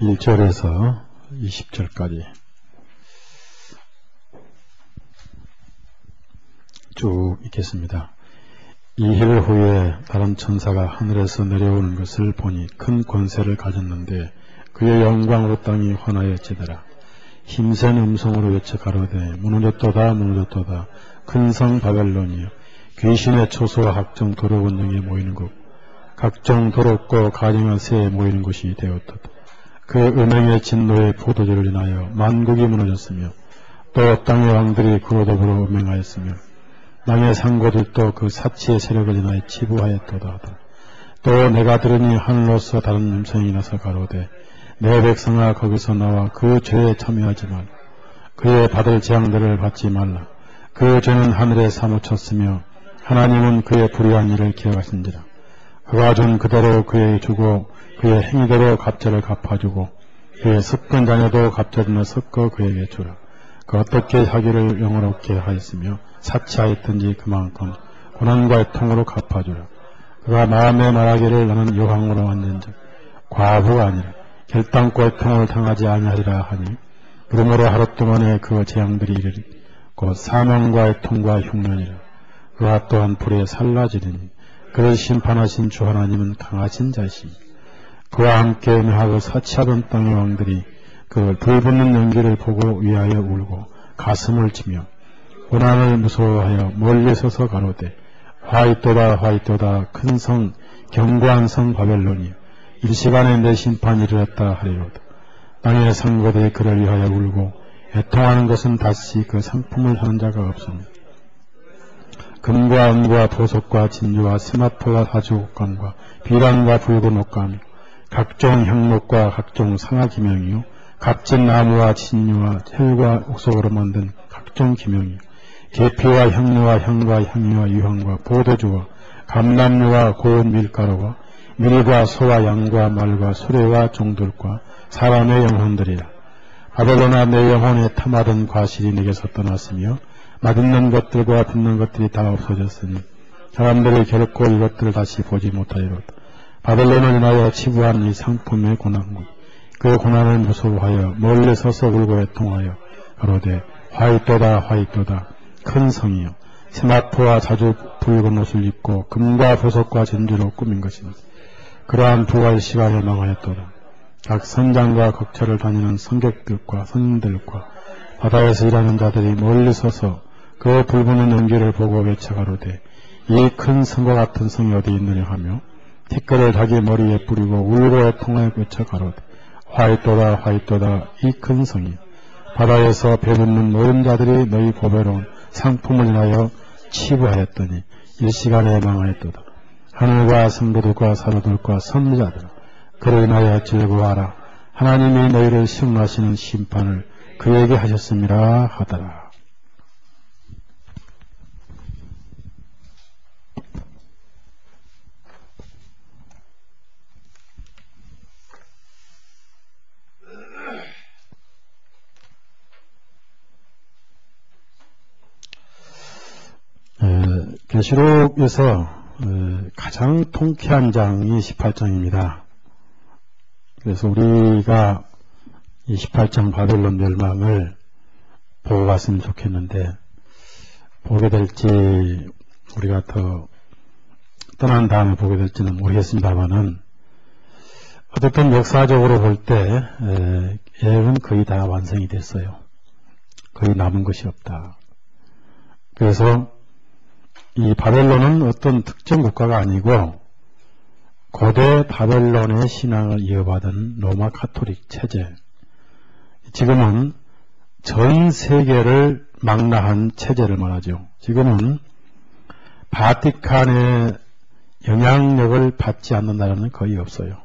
1절에서 20절까지 쭉 읽겠습니다. 이힐 후에 다른 천사가 하늘에서 내려오는 것을 보니 큰 권세를 가졌는데 그의 영광으로 땅이 환하여지더라. 힘센 음성으로 외쳐 가로되 무너졌도다 무너졌도다 큰 성 바벨론이여 귀신의 초소와 각종 도로 원정에 모이는 곳 각종 도롭고 가증한 새에 모이는 곳이 되었도다. 그 은행의 진노의 포도주를 인하여 만국이 무너졌으며 또 땅의 왕들이 그로 더불어 음행하였으며 땅의 상고들도 그 사치의 세력을 인하여 치부하였도다. 또 내가 들으니 하늘로서 다른 음성이 나서 가로되 내 백성아 거기서 나와 그 죄에 참여하지 말라. 그의 받을 재앙들을 받지 말라. 그 죄는 하늘에 사무쳤으며 하나님은 그의 불의한 일을 기억하신지라. 그가 준 그대로 그에게 주고 그의 행위대로 갑절을 갚아주고 그의 섞은 자녀도 갑절이나 섞어 그에게 주라. 그 어떻게 하기를 영원롭게 하였으며 사치하였든지 그만큼 고난과 통으로 갚아주라. 그가 마음에 말하기를 나는 여왕으로 만든 자 과부가 아니라 결단과 통을 당하지 아니하리라 하니 그러므로 하루 동안에 그 재앙들이 이르리 곧 사망과의 통과 흉년이라. 그가 또한 불에 살라지리니 그를 심판하신 주 하나님은 강하신 자이시니 그와 함께 음행하고 사치하던 땅의 왕들이 그 불붙는 연기를 보고 위하여 울고 가슴을 치며 고난을 무서워하여 멀리 서서 가로되 화이또다 화이또다 큰 성 견고한 성 바벨론이여 일시간에 내 심판이 이르렀다 하리로다. 땅의 상거들이 그를 위하여 울고 애통하는 것은 다시 그 상품을 하는 자가 없으며 금과 은과 보석과 진주와 스마트와 사주옥감과 비란과 붉은 옷감 각종 향목과 각종 상하기명이요 값진 나무와 진유와 혈과 옥석으로 만든 각종 기명이요 계피와 향료와 향과 향유와 유황과 보도주와 감람류와 고운 밀가루와 밀과 소와 양과 말과 수레와 종들과 사람의 영혼들이라. 바벨론아 내 영혼에 탐하던 과실이 내게서 떠났으며 맛있는 것들과 빛는 것들이 다 없어졌으니 사람들이 결코 이것들을 다시 보지 못하리로다. 바벨론을 인하여 치부한 이 상품의 고난과 그 고난을 무서워하여 멀리 서서 울고 애통하여 가로되 화이또다 화이또다 큰 성이여 세마포와 자주 붉은 옷을 입고 금과 보석과 진주로 꾸민 것이니 그러한 부활 시간에 망하였도다. 각 선장과 걱차를 다니는 성객들과 선인들과 바다에서 일하는 자들이 멀리 서서 그 불붙는 연기를 보고 외쳐 가로되 이 큰 성과 같은 성이 어디 있느냐 하며 티끌을 자기 머리에 뿌리고 울고 애통하여 외쳐 가로되 화이또다 화이또다 이 큰 성이 바다에서 배붙는 노름자들이 너희 보배로운 상품을 인하여 치부하였더니 일시간에 망하였도다. 하늘과 성도들과 사도들과 선지자들아 그로 인하여 즐거워하라. 하나님이 너희를 시험하시는 심판을 그에게 하셨음이라 하더라. 계시록에서 가장 통쾌한 장이 18장입니다. 그래서 우리가 이 18장 바벨론 멸망을 보고 갔으면 좋겠는데 보게 될지 우리가 더 떠난 다음에 보게 될지는 모르겠습니다만은 어쨌든 역사적으로 볼 때 예언은 거의 다 완성이 됐어요. 거의 남은 것이 없다. 그래서 이 바벨론은 어떤 특정 국가가 아니고 고대 바벨론의 신앙을 이어받은 로마 카톨릭 체제, 지금은 전 세계를 망라한 체제를 말하죠. 지금은 바티칸의 영향력을 받지 않는 나라는 거의 없어요.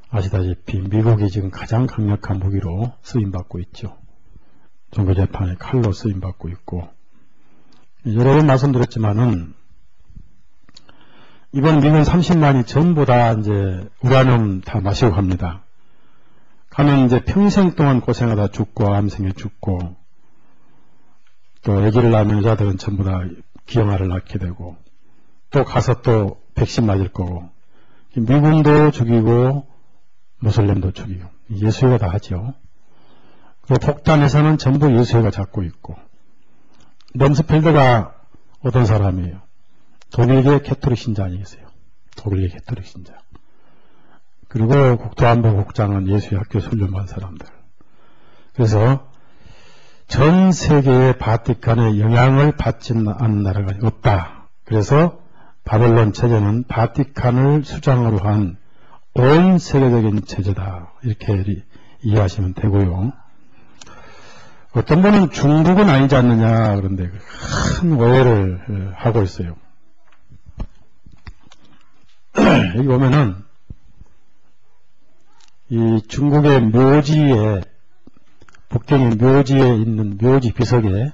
아시다시피 미국이 지금 가장 강력한 무기로 쓰임받고 있죠. 종교재판의 칼로 쓰임받고 있고, 여러 번 말씀드렸지만은 이번 미군 30만이 전부 다 이제 우라늄 다 마시고 갑니다. 가면 이제 평생 동안 고생하다 죽고 암생에 죽고 또 아기를 낳으면 여자들은 전부 다 기형아를 낳게 되고 또 가서 또 백신 맞을 거고 미군도 죽이고 모슬렘도 죽이고 예수회가 다 하죠. 그 복단에서는 전부 예수회가 잡고 있고 럼스펠드가 어떤 사람이에요? 독일계 캐토릭 신자 아니겠어요? 독일계 캐토릭 신자. 그리고 국토안보국장은 예수회 학교 훈련받은 사람들. 그래서 전 세계의 바티칸의 영향을 받지 않는 나라가 없다. 그래서 바벨론 체제는 바티칸을 수장으로 한 온 세계적인 체제다. 이렇게 이해하시면 되고요. 어떤 분은 중국은 아니지 않느냐 그런데 큰 오해를 하고 있어요. 여기 보면은 이 중국의 묘지에 북경의 묘지에 있는 묘지 비석에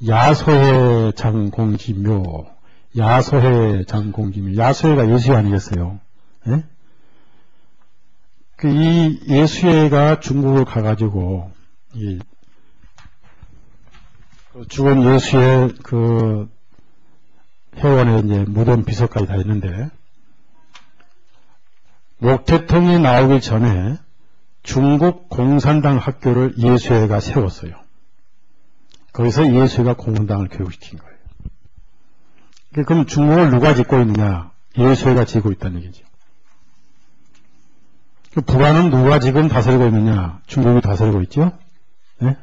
야소해 장공지묘, 야소해 장공지묘, 야소해가 예수회 아니겠어요? 예? 이 예수회가 중국을 가가지고 이 죽은 예수의 그 회원의 이제 무덤 비석까지 다 있는데 목태통이 나오기 전에 중국 공산당 학교를 예수회가 세웠어요. 거기서 예수회가 공산당을 교육시킨 거예요. 그럼 중국을 누가 짓고 있느냐? 예수회가 지고 있다는 얘기죠. 북한은 누가 지금 다스리고 있느냐? 중국이 다스리고 있죠? 네?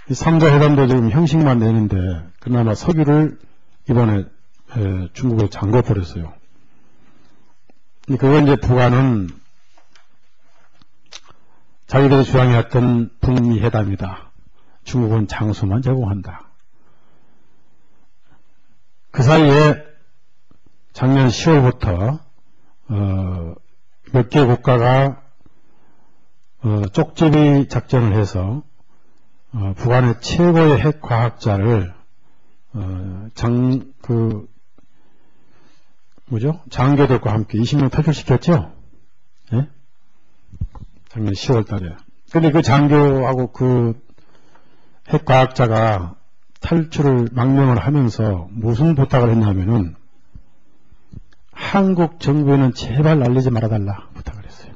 이 3자 회담도 지금 형식만 내는데 그나마 석유를 이번에 중국에 잠궈버렸어요. 그건 이제 북한은 자기들이 주장해왔던 북미 회담이다. 중국은 장수만 제공한다. 그 사이에 작년 10월부터 몇 개 국가가 쪽제비 작전을 해서 북한의 최고의 핵과학자를 장교들과 함께 20명 탈출시켰죠? 예? 작년 10월 달에. 근데 그 장교하고 그 핵과학자가 탈출을 망명을 하면서 무슨 부탁을 했냐면은 한국 정부에는 제발 알리지 말아달라 부탁을 했어요.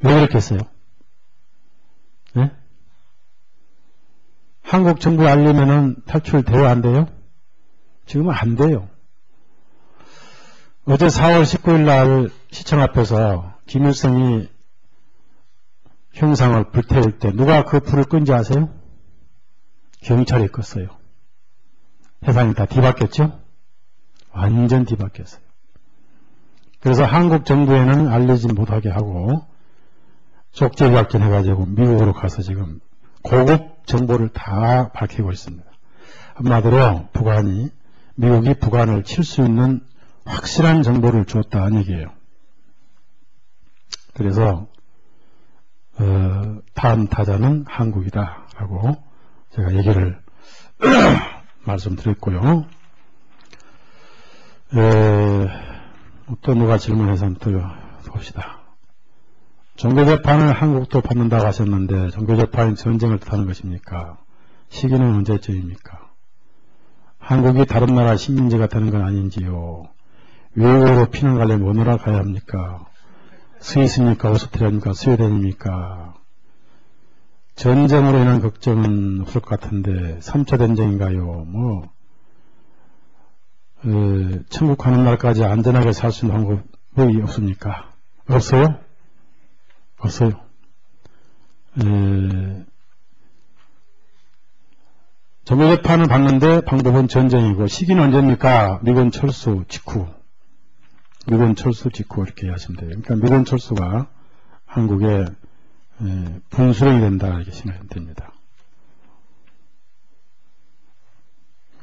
왜 그렇게 했어요? 예? 한국 정부에 알리면은 탈출 돼요, 안 돼요? 지금은 안 돼요. 어제 4월 19일 날 시청 앞에서 김일성이 형상을 불태울 때 누가 그 불을 끈지 아세요? 경찰이 껐어요. 세상이 다 뒤바뀌었죠? 완전 뒤바뀌었어요. 그래서 한국 정부에는 알리지 못하게 하고 쪽제비 작전 해가지고 미국으로 가서 지금 고급 정보를 다 밝히고 있습니다. 한마디로 미국이 북한을 칠 수 있는 확실한 정보를 주었다는 얘기예요. 그래서 다음 타자는 한국이다라고 제가 얘기를 말씀드렸고요. 또 누가 질문해서 한번 봅시다. 종교재판을 한국도 받는다고 하셨는데 종교재판이 전쟁을 뜻하는 것입니까? 시기는 언제쯤입니까? 한국이 다른 나라 식민지가 되는 건 아닌지요? 외국으로 피난 가려면 어느 나라 가야 합니까? 스위스입니까? 오스트리아입니까? 스웨덴입니까? 전쟁으로 인한 걱정은 없을 것 같은데 3차 전쟁인가요? 천국 가는 날까지 안전하게 살 수 있는 방법이 없습니까? 없어요? 없어요. 종교재판을 받는데 방법은 전쟁이고 시기는 언제입니까? 미군 철수 직후. 미군 철수 직후 이렇게 하시면 돼요. 그러니까 미군 철수가 한국에 분수령이 된다 이렇게 생각하면 됩니다.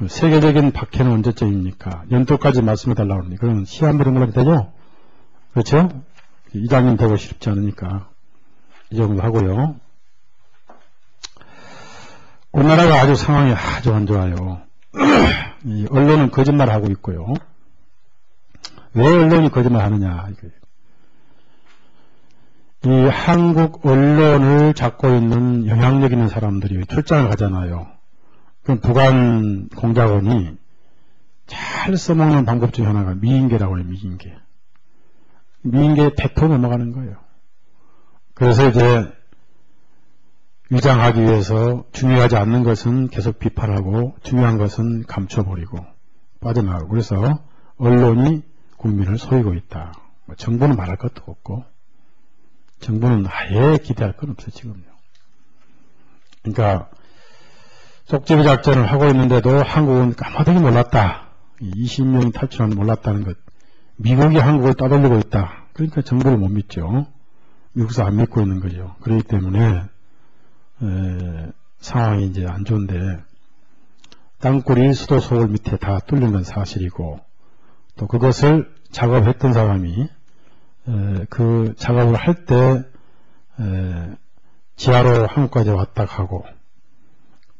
세계적인 박해는 언제쯤입니까? 연도까지 말씀해달라고 합니다. 그건 시한 부른 걸로 되죠? 그렇죠? 이장님 되고 싶지 않으니까 이 정도 하고요. 우리나라가 아주 상황이 아주 안 좋아요. 이 언론은 거짓말을 하고 있고요. 왜 언론이 거짓말 하느냐. 이 한국 언론을 잡고 있는 영향력 있는 사람들이 출장을 가잖아요. 그럼 북한 공작원이 잘 써먹는 방법 중에 하나가 미인계라고 해요. 미인계. 미인계 100% 넘어가는 거예요. 그래서 이제 위장하기 위해서 중요하지 않는 것은 계속 비판하고 중요한 것은 감춰버리고 빠져나가고, 그래서 언론이 국민을 속이고 있다. 정부는 말할 것도 없고 정부는 아예 기대할 건 없어요. 지금요. 그러니까 쪽지비 작전을 하고 있는데도 한국은 까마득히 몰랐다. 20명이 탈출하는 몰랐다는 것. 미국이 한국을 따돌리고 있다. 그러니까 정부를 못 믿죠. 미국에서 안 믿고 있는 거죠. 그렇기 때문에 상황이 이제 안 좋은데, 땅굴이 수도 서울 밑에 다 뚫린 건 사실이고, 또 그것을 작업했던 사람이 그 작업을 할 때 지하로 한국까지 왔다 가고,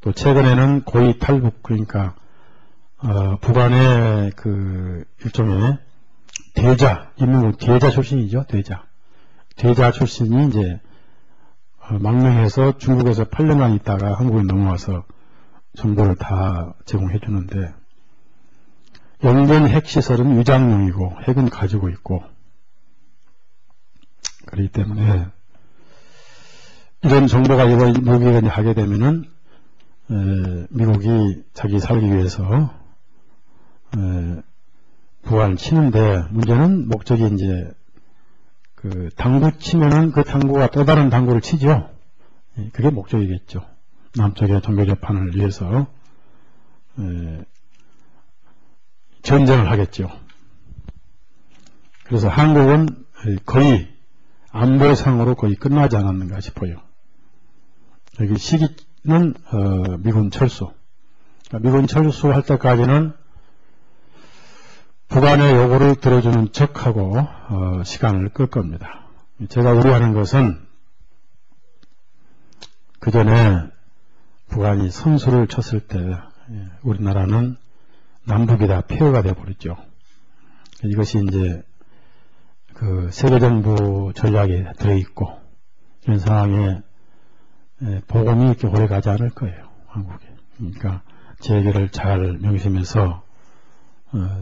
또 최근에는 고위 탈북, 그러니까 북한의 그 일종의 대자, 인민국 대자 출신이죠. 대자 출신이 이제 망명해서 중국에서 8년간 있다가 한국에 넘어와서 정보를 다 제공해 주는데, 영변 핵시설은 위장용이고 핵은 가지고 있고, 그렇기 때문에 이런 정보가 이번 미국이 하게 되면은 미국이 자기 살기 위해서 북한을 치는데, 문제는 목적이 이제 그 당구 치면은 그 당구가 또 다른 당구를 치죠. 그게 목적이겠죠. 남쪽의 종교재판을 위해서 전쟁을 하겠죠. 그래서 한국은 거의 안보상으로 거의 끝나지 않았는가 싶어요. 여기 시기는 미군 철수. 미군 철수할 때까지는 북한의 요구를 들어주는 척하고 시간을 끌 겁니다. 제가 우려하는 것은 그 전에 북한이 선수를 쳤을 때 우리나라는 남북이 다 폐허가 되어버렸죠. 이것이 이제 그 세계정부 전략에 들어있고, 이런 상황에 복음이 이렇게 오래 가지 않을 거예요, 한국에. 그러니까 재개를 잘 명심해서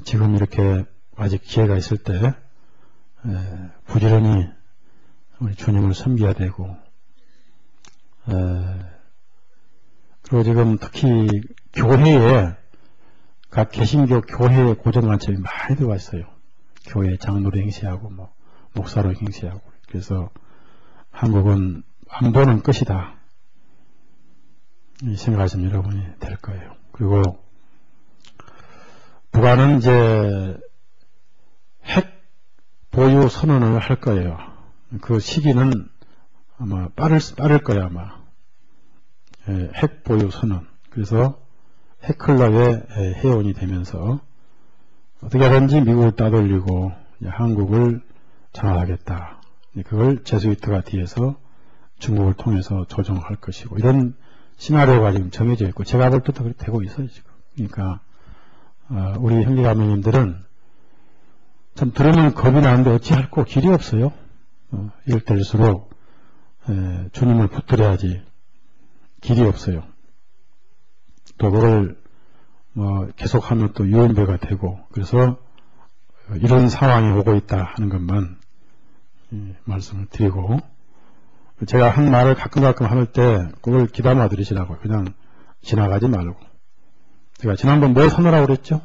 지금 이렇게 아직 기회가 있을 때 부지런히 우리 주님을 섬겨야 되고, 그리고 지금 특히 교회에, 각 개신교 교회에 고정관점이 많이 들어가 있어요. 교회 장로로 행세하고 뭐 목사로 행세하고. 그래서 한국은 안보는 끝이다, 이 생각하시면 여러분이 될 거예요. 그리고 북한은 이제 핵 보유 선언을 할 거예요. 그 시기는 아마 빠를 거예요, 아마. 핵 보유 선언. 그래서 핵클럽의 회원이 되면서 어떻게든지 미국을 따돌리고 한국을 장악하겠다. 그걸 제수이트가 뒤에서 중국을 통해서 조정할 것이고, 이런 시나리오가 지금 정해져 있고, 제가 볼 때도 그렇게 되고 있어요, 지금. 그러니까 우리 형제자매님들은 참 들으면 겁이 나는데 어찌할꼬 길이 없어요. 이럴 때일수록 주님을 붙들어야지 길이 없어요. 또 그걸 계속하면 또 유언배가 되고, 그래서 이런 상황이 오고 있다 하는 것만 말씀을 드리고, 제가 한 말을 가끔 할 때 그걸 귀담아 들으시라고, 그냥 지나가지 말고. 제가 지난번 뭘 선언하라고 그랬죠?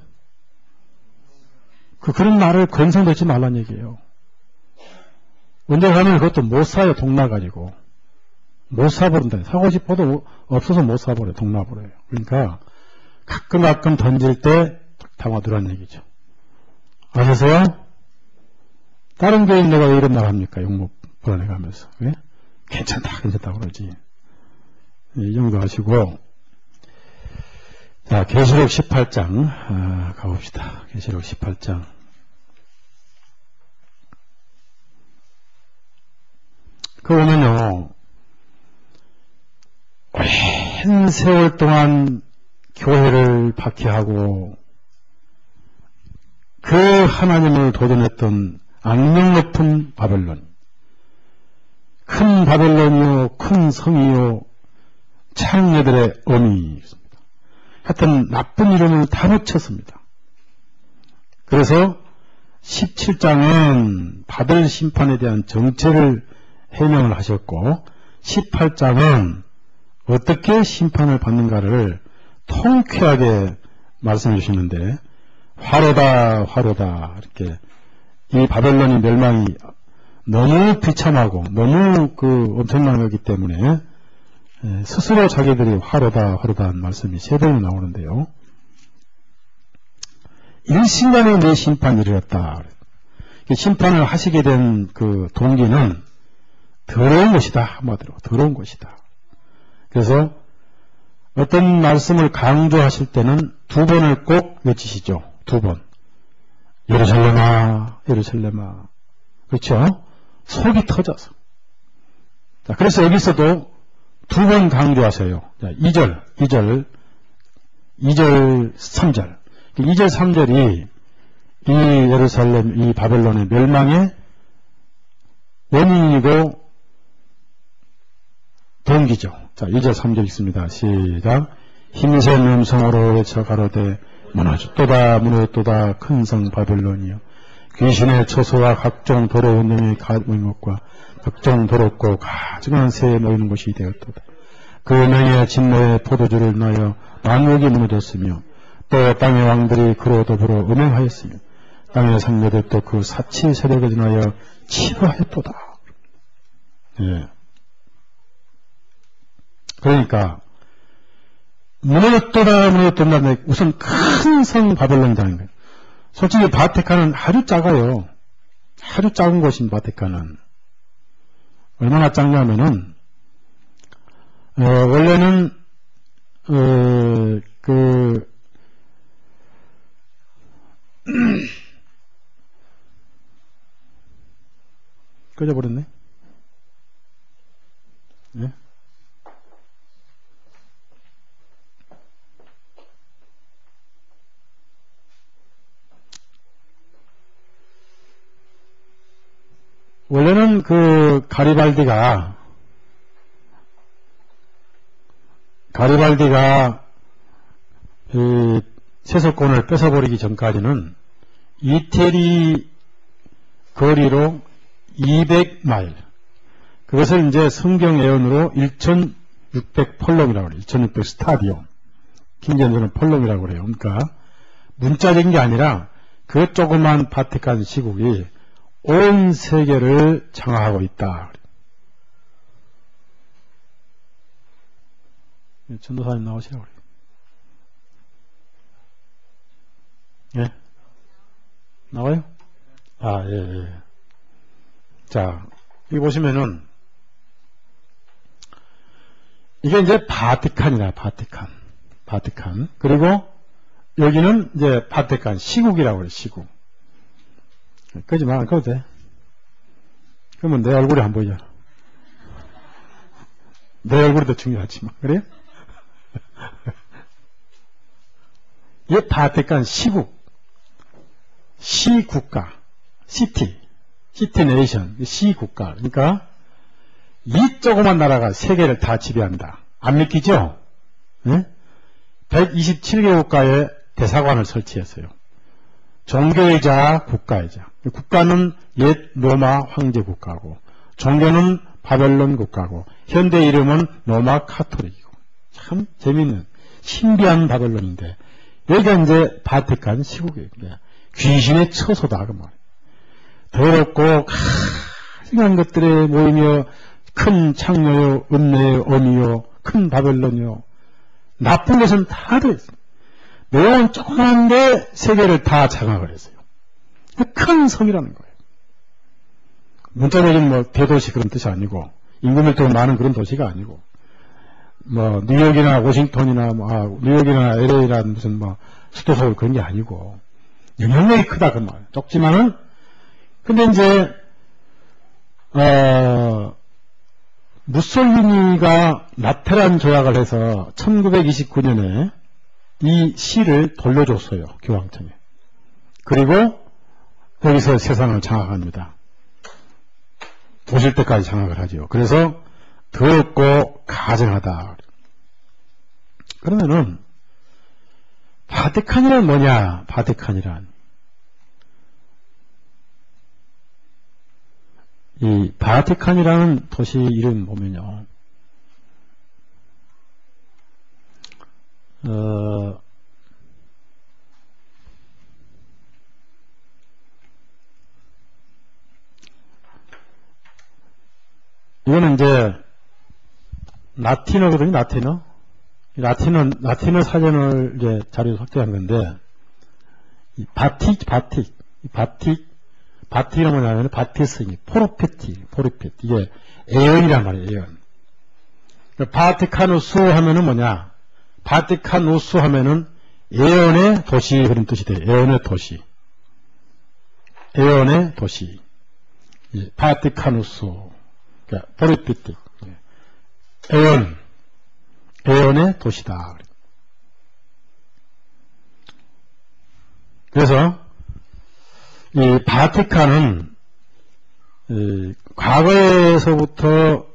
그런 말을 건성되지 말란 얘기예요. 언제 가면 그것도 못 사요. 돈 나가지고 못 사버린다. 사고 싶어도 없어서 못 사버려요. 돈 나버려요. 그러니까 가끔 던질 때 담아두라는 얘기죠. 아셨어요? 다른 교인 내가 왜 이런 말 합니까? 욕먹 불안해가면서. 왜? 괜찮다 그러지. 이 정도 하시고, 자, 계시록 18장 가봅시다. 계시록 18장. 그 보면요, 오랜 세월 동안 교회를 박해하고 그 하나님을 도전했던 악명 높은 바벨론, 큰 바벨론이요, 큰 성이요, 창녀들의 어미, 하여튼 나쁜 이름을 다 붙였습니다. 그래서 17장은 받을 심판에 대한 정체를 해명을 하셨고 18장은 어떻게 심판을 받는가를 통쾌하게 말씀해 주시는데 화로다 화로다 이렇게 이 바벨론의 멸망이 너무 비참하고 너무 엄청난 거기 때문에 스스로 자기들이 화로다 화로다 하는 말씀이 3번이 나오는데요. 일순간에 내 심판이 이르렀다. 심판을 하시게 된 그 동기는 더러운 것이다. 한마디로 더러운 것이다. 그래서 어떤 말씀을 강조하실 때는 2번을 꼭 외치시죠. 2번. 예루살렘아 예루살렘아. 그렇죠? 속이 터져서. 자, 그래서 여기서도 2번 강조하세요. 자, 2절 3절. 2절 3절이 이 예루살렘, 이 바벨론의 멸망의 원인이고 동기죠. 자, 2절 3절 읽습니다. 시작. 힘센 음성으로 외쳐 가로되 무너졌도다 무너졌도다 큰 성 바벨론이여 귀신의 처소와 각종 더러운 영의 가문과 각종 더럽고 가증한 새에 모이는 곳이 되었도다. 그 명예 진노의 포도주를 인하여 만국이 무너졌으며 또 땅의 왕들이 그로 더불어 음행하였으며 땅의 상류들도 그 사치 세력에 인하여 치부하였도다. 예. 그러니까 무너졌도다 무너졌도다 우선 큰 성 바벨론이라는 거예요. 솔직히 바티칸은 아주 작아요. 아주 작은 곳입니다. 바티칸은 얼마나 작냐면은 원래는 꺼져버렸네. 네? 원래는 가리발디가 세속권을 뺏어버리기 전까지는 이태리 거리로 200마일. 그것을 이제 성경 예언으로 1600펄롱이라고 그래요. 1600 스타디움. 킹제임스는 펄롱이라고 그래요. 그러니까 문자적인 게 아니라 그 조그만 바티칸 시국이 온 세계를 장악하고 있다. 전도사님 나오시라고 그래요. 예? 나와요? 아, 예. 자, 여기 보시면은, 이게 이제 바티칸이라, 바티칸. 그리고 여기는 이제 바티칸 시국이라고 그래요, 시국. 끄지 마, 안 꺼도 돼. 그러면 내 얼굴이 안 보이잖아. 내 얼굴이 더 중요하지만, 그래요? 이게 바티칸 시국. 시국가. 시티 네이션, 시국가. 그러니까 이 조그만 나라가 세계를 다 지배한다. 안 믿기죠? 네? 127개 국가에 대사관을 설치했어요. 종교이자 국가이자. 국가는 옛 로마 황제 국가고, 종교는 바벨론 국가고, 현대 이름은 로마 카톨릭이고. 참 재밌는 신비한 바벨론인데, 여기가 이제 바티칸 시국이에요. 귀신의 처소다 그 말이에요. 더럽고 가증한 것들에 모이며 큰 창녀요, 은혜요, 어미요, 큰 바벨론이요. 나쁜 것은 다 들어있어요. 내용은 조그만데 세계를 다 장악을 했어요. 큰 성이라는 거예요. 문자적인 대도시 그런 뜻이 아니고, 인구 밀도가 많은 그런 도시가 아니고, 뉴욕이나 워싱턴이나 뉴욕이나 LA라는 무슨 수도 서울 그런 게 아니고, 영향력이 크다 그 말. 적지만은 근데 이제 무솔리니가 라테란 조약을 해서 1929년에 이 시를 돌려줬어요. 교황청에. 그리고 여기서 세상을 장악합니다. 보실 때까지 장악을 하죠. 그래서 더럽고 가증하다. 그러면은 바티칸이란 뭐냐? 바티칸이란 이 바티칸이라는 도시 이름 보면요. 이거는 이제 라틴어거든요, 라틴어. 라틴어 사전을 이제 자료 확대한 건데, 이 바틱이 뭐냐면, 바티스니, 포르페티. 이게 에언이란 말이에요, 에언. 바티카누스 하면은 뭐냐? 바티카누스 하면은 에언의 도시, 그런 뜻이 돼요. 에언의 도시. 에언의 도시. 바티카누스. 그러니까 포르페티. 에언의 도시다. 그래서 이 바티칸은 과거에서부터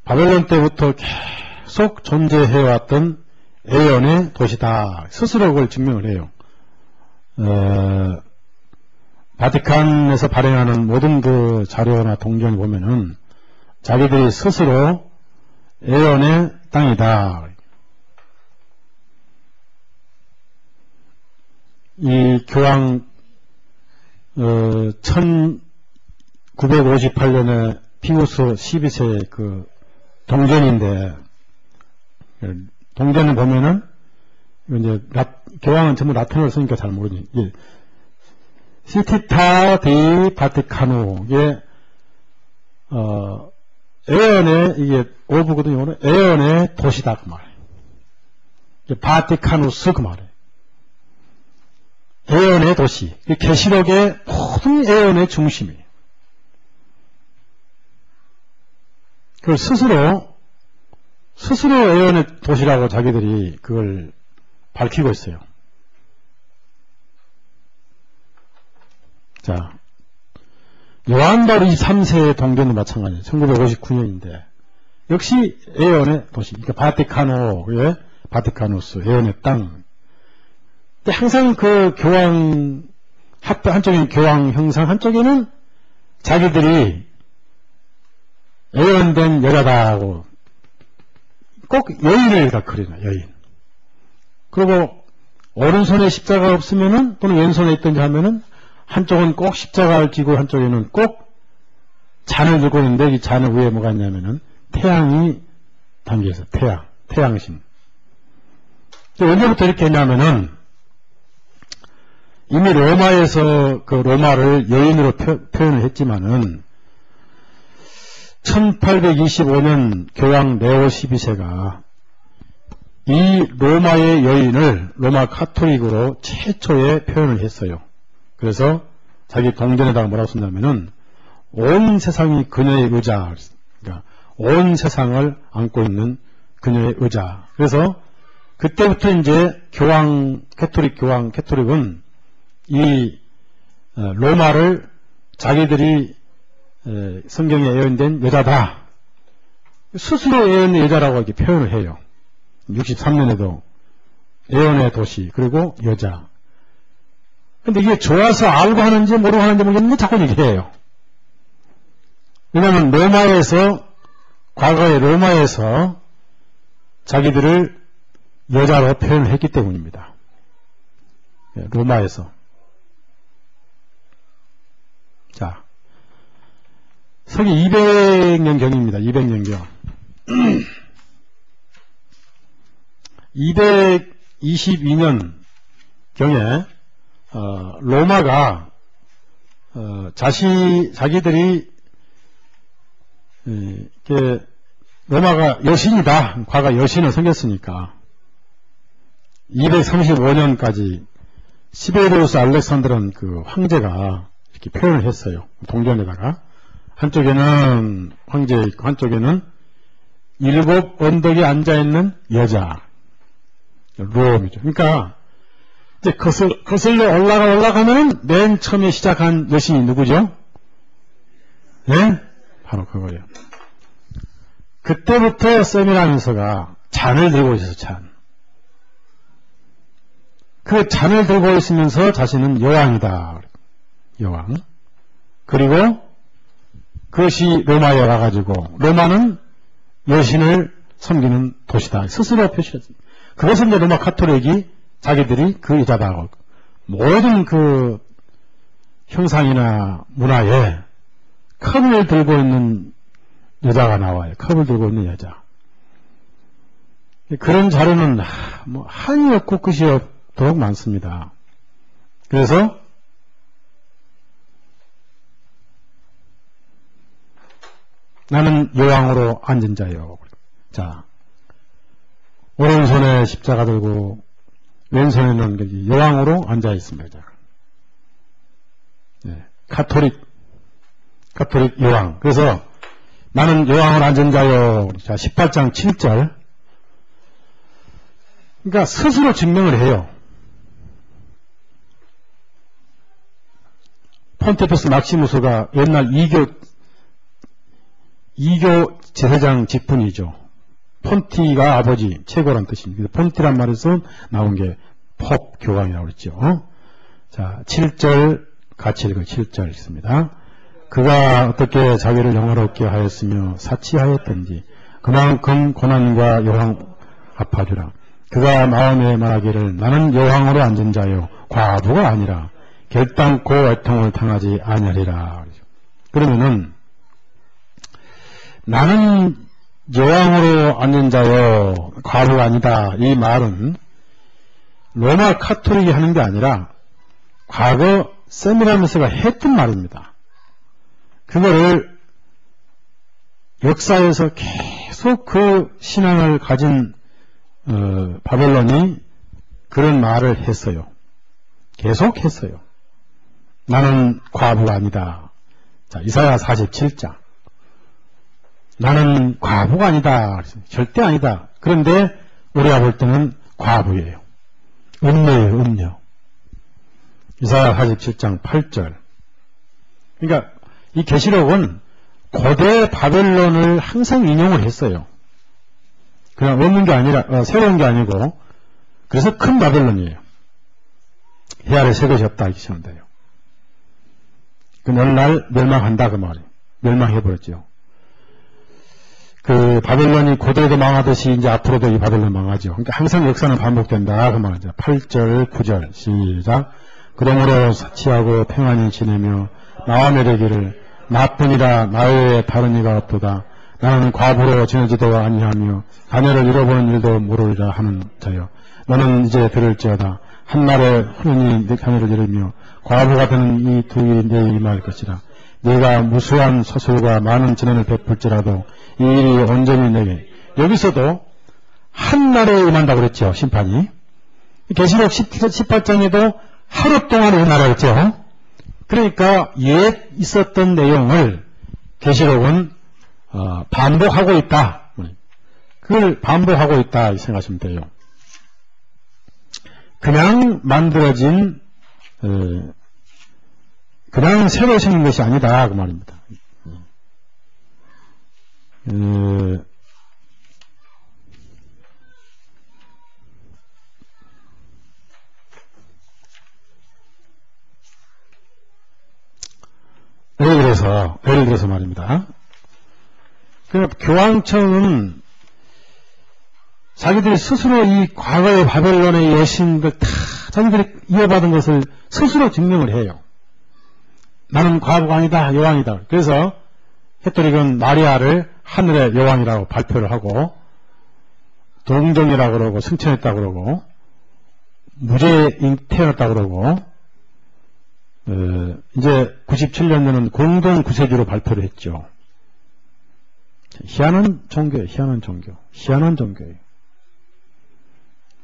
바벨론 때부터 계속 존재해왔던 에언의 도시다. 스스로 그걸 증명을 해요. 바티칸에서 발행하는 모든 그 자료나 동전을 보면은 자기들이 스스로 에언의 땅이다. 이 교황 1958년에 피우스 12세의 그 동전인데, 동전을 보면은 이제 교황은 전부 라틴어를 쓰니까 잘 모르니 시티타 디 바티카누, 이게 에언의, 이게 오브거든요. 에언의 도시다 그 말이에요. 바티카누스 그 말이에요. 에언의 도시. 계시록의 모든 에언의 중심이에요. 그걸 스스로 에언의 도시라고 자기들이 그걸 밝히고 있어요. 자, 요한바로 23세의 동전도 마찬가지예요. 1959년인데 역시 에언의 도시. 그러니까 바티카노의 바티카누스, 에언의 땅. 항상 그 교황 한쪽에는 교황 형상, 한쪽에는 자기들이 에언된 여자다 하고 꼭 여인을 다 그리나, 여인. 그리고 오른손에 십자가 없으면은, 또는 왼손에 있든지 하면은 한쪽은 꼭 십자가를 쥐고 한쪽에는 꼭 잔을 들고 있는데, 이 잔을 위에 뭐가 있냐면은 태양이 담겨있어요. 태양신. 언제부터 이렇게 했냐면은 이미 로마에서 그 로마를 여인으로 표현을 했지만은 1825년 교황 네오 12세가 이 로마의 여인을 로마 카톨릭으로 최초의 표현을 했어요. 그래서 자기 동전에다가 뭐라고 썼냐면은 온 세상이 그녀의 의자, 그러니까 온 세상을 안고 있는 그녀의 의자. 그래서 그때부터 이제 캐톨릭은 이 로마를 자기들이 성경에 예언된 여자다. 스스로 예언의 여자라고 이렇게 표현을 해요. 63년에도 예언의 도시, 그리고 여자. 근데 이게 좋아서 알고 하는지 모르고 하는지 모르겠는데 자꾸 얘기해요. 왜냐하면 과거의 로마에서 자기들을 여자로 표현을 했기 때문입니다. 로마에서. 자, 서기 200년경입니다. 200년경. 222년경에 로마가 자기들이 로마가 여신이다. 과거 여신을 섬겼으니까 235년까지 시베리우스 알렉산드라는 그 황제가 이렇게 표현을 했어요. 동전에다가 한쪽에는 황제 있고 한쪽에는 7 언덕에 앉아있는 여자, 롬이죠. 그러니까 이제 거슬러 올라가면 맨 처음에 시작한 여신이 누구죠? 네? 바로 그거예요. 그때부터 세미나면서가 잔을 들고 있어서 잔. 그 잔을 들고 있으면서 자신은 여왕이다. 여왕. 그리고 그것이 로마에 가가지고 로마는 여신을 섬기는 도시다. 스스로 표시했습니다. 그것은 이제 로마 카톨릭이 자기들이 그 여자다. 모든 그 형상이나 문화에 컵을 들고 있는 여자가 나와요. 컵을 들고 있는 여자. 그런 자료는 뭐 한이 없고 끝이 없도록 많습니다. 그래서 나는 여왕으로 앉은 자요. 자, 오른손에 십자가 들고 왼손에는 여왕으로 앉아 있습니다. 네, 카톨릭 여왕. 그래서 나는 여왕으로 앉은 자요. 자, 18장 7절. 그러니까 스스로 증명을 해요. 폰티푸스 막시무스가 옛날 이교 제사장 직분이죠. 폰티가 아버지, 최고란 뜻입니다. 폰티란 말에서 나온 게 pop 교황이라고 그랬죠. 자, 7절 같이 읽어요. 7절 있습니다. 그가 어떻게 자기를 영화롭게 하였으며 사치하였던지 그만큼 고난과 여왕 아파주라. 그가 마음에 말하기를 나는 여왕으로 앉은 자요 과부가 아니라 결단코 애통을 당하지 아니하리라. 그러면은 나는 여왕으로 앉은 자요 과부가 아니다. 이 말은 로마 카톨릭이 하는 게 아니라 과거 세미라미스가 했던 말입니다. 그거를 역사에서 계속 그 신앙을 가진 바벨론이 그런 말을 했어요. 계속 했어요. 나는 과부가 아니다. 자, 이사야 47장. 나는 과부가 아니다. 절대 아니다. 그런데 우리가 볼 때는 과부예요. 음녀예요, 음녀. 이사야 47장 8절. 그러니까 이 계시록은 고대 바벨론을 항상 인용을 했어요. 그냥 없는 게 아니라 새로운 게 아니고 그래서 큰 바벨론이에요. 해 아래 새 것이 없다 이렇게 시면 돼요. 그 어느 날 멸망한다 그 말이에요. 멸망해버렸죠. 그 바벨론이 고대에도 망하듯이 이제 앞으로도 이 바벨론 망하죠. 그러니까 항상 역사는 반복된다 그 말이죠. 8절 9절 시작. 그러므로 사치하고 평안히 지내며 나와 맺으기를 나뿐이라 나 외에 다른 이가 없도다. 나는 과부로 지내지도 아니하며 자녀를 잃어보는 일도 모르리라 하는 자여. 너는 이제 들을지어다. 한날에 흔히 내 자녀를 잃으며 과부가 되는 이 두 일이 내 임할 것이라. 네가 무수한 서술과 많은 진언을 베풀지라도 이 일이 온전히 내게. 여기서도 한날에 임한다고 그랬죠. 심판이. 계시록 18장에도 하루 동안 임하라고 했죠. 그러니까 옛 있었던 내용을 계시록은 반복하고 있다. 그걸 반복하고 있다 생각하시면 돼요. 그냥 만들어진 그냥 새로 생긴 것이 아니다 그 말입니다. 예를 들어서 말입니다. 그러니까 교황청은 자기들이 스스로 이 과거의 바벨론의 여신들 다 자기들이 이어받은 것을 스스로 증명을 해요. 나는 과부가 아니다, 여왕이다. 그래서 캐톨릭은 마리아를 하늘의 여왕이라고 발표를 하고 동정이라고 그러고 승천했다고 그러고 무죄 태어났다고 그러고 이제 97년에는 공동 구세주로 발표를 했죠. 희한한 종교예요. 희한한 종교예요.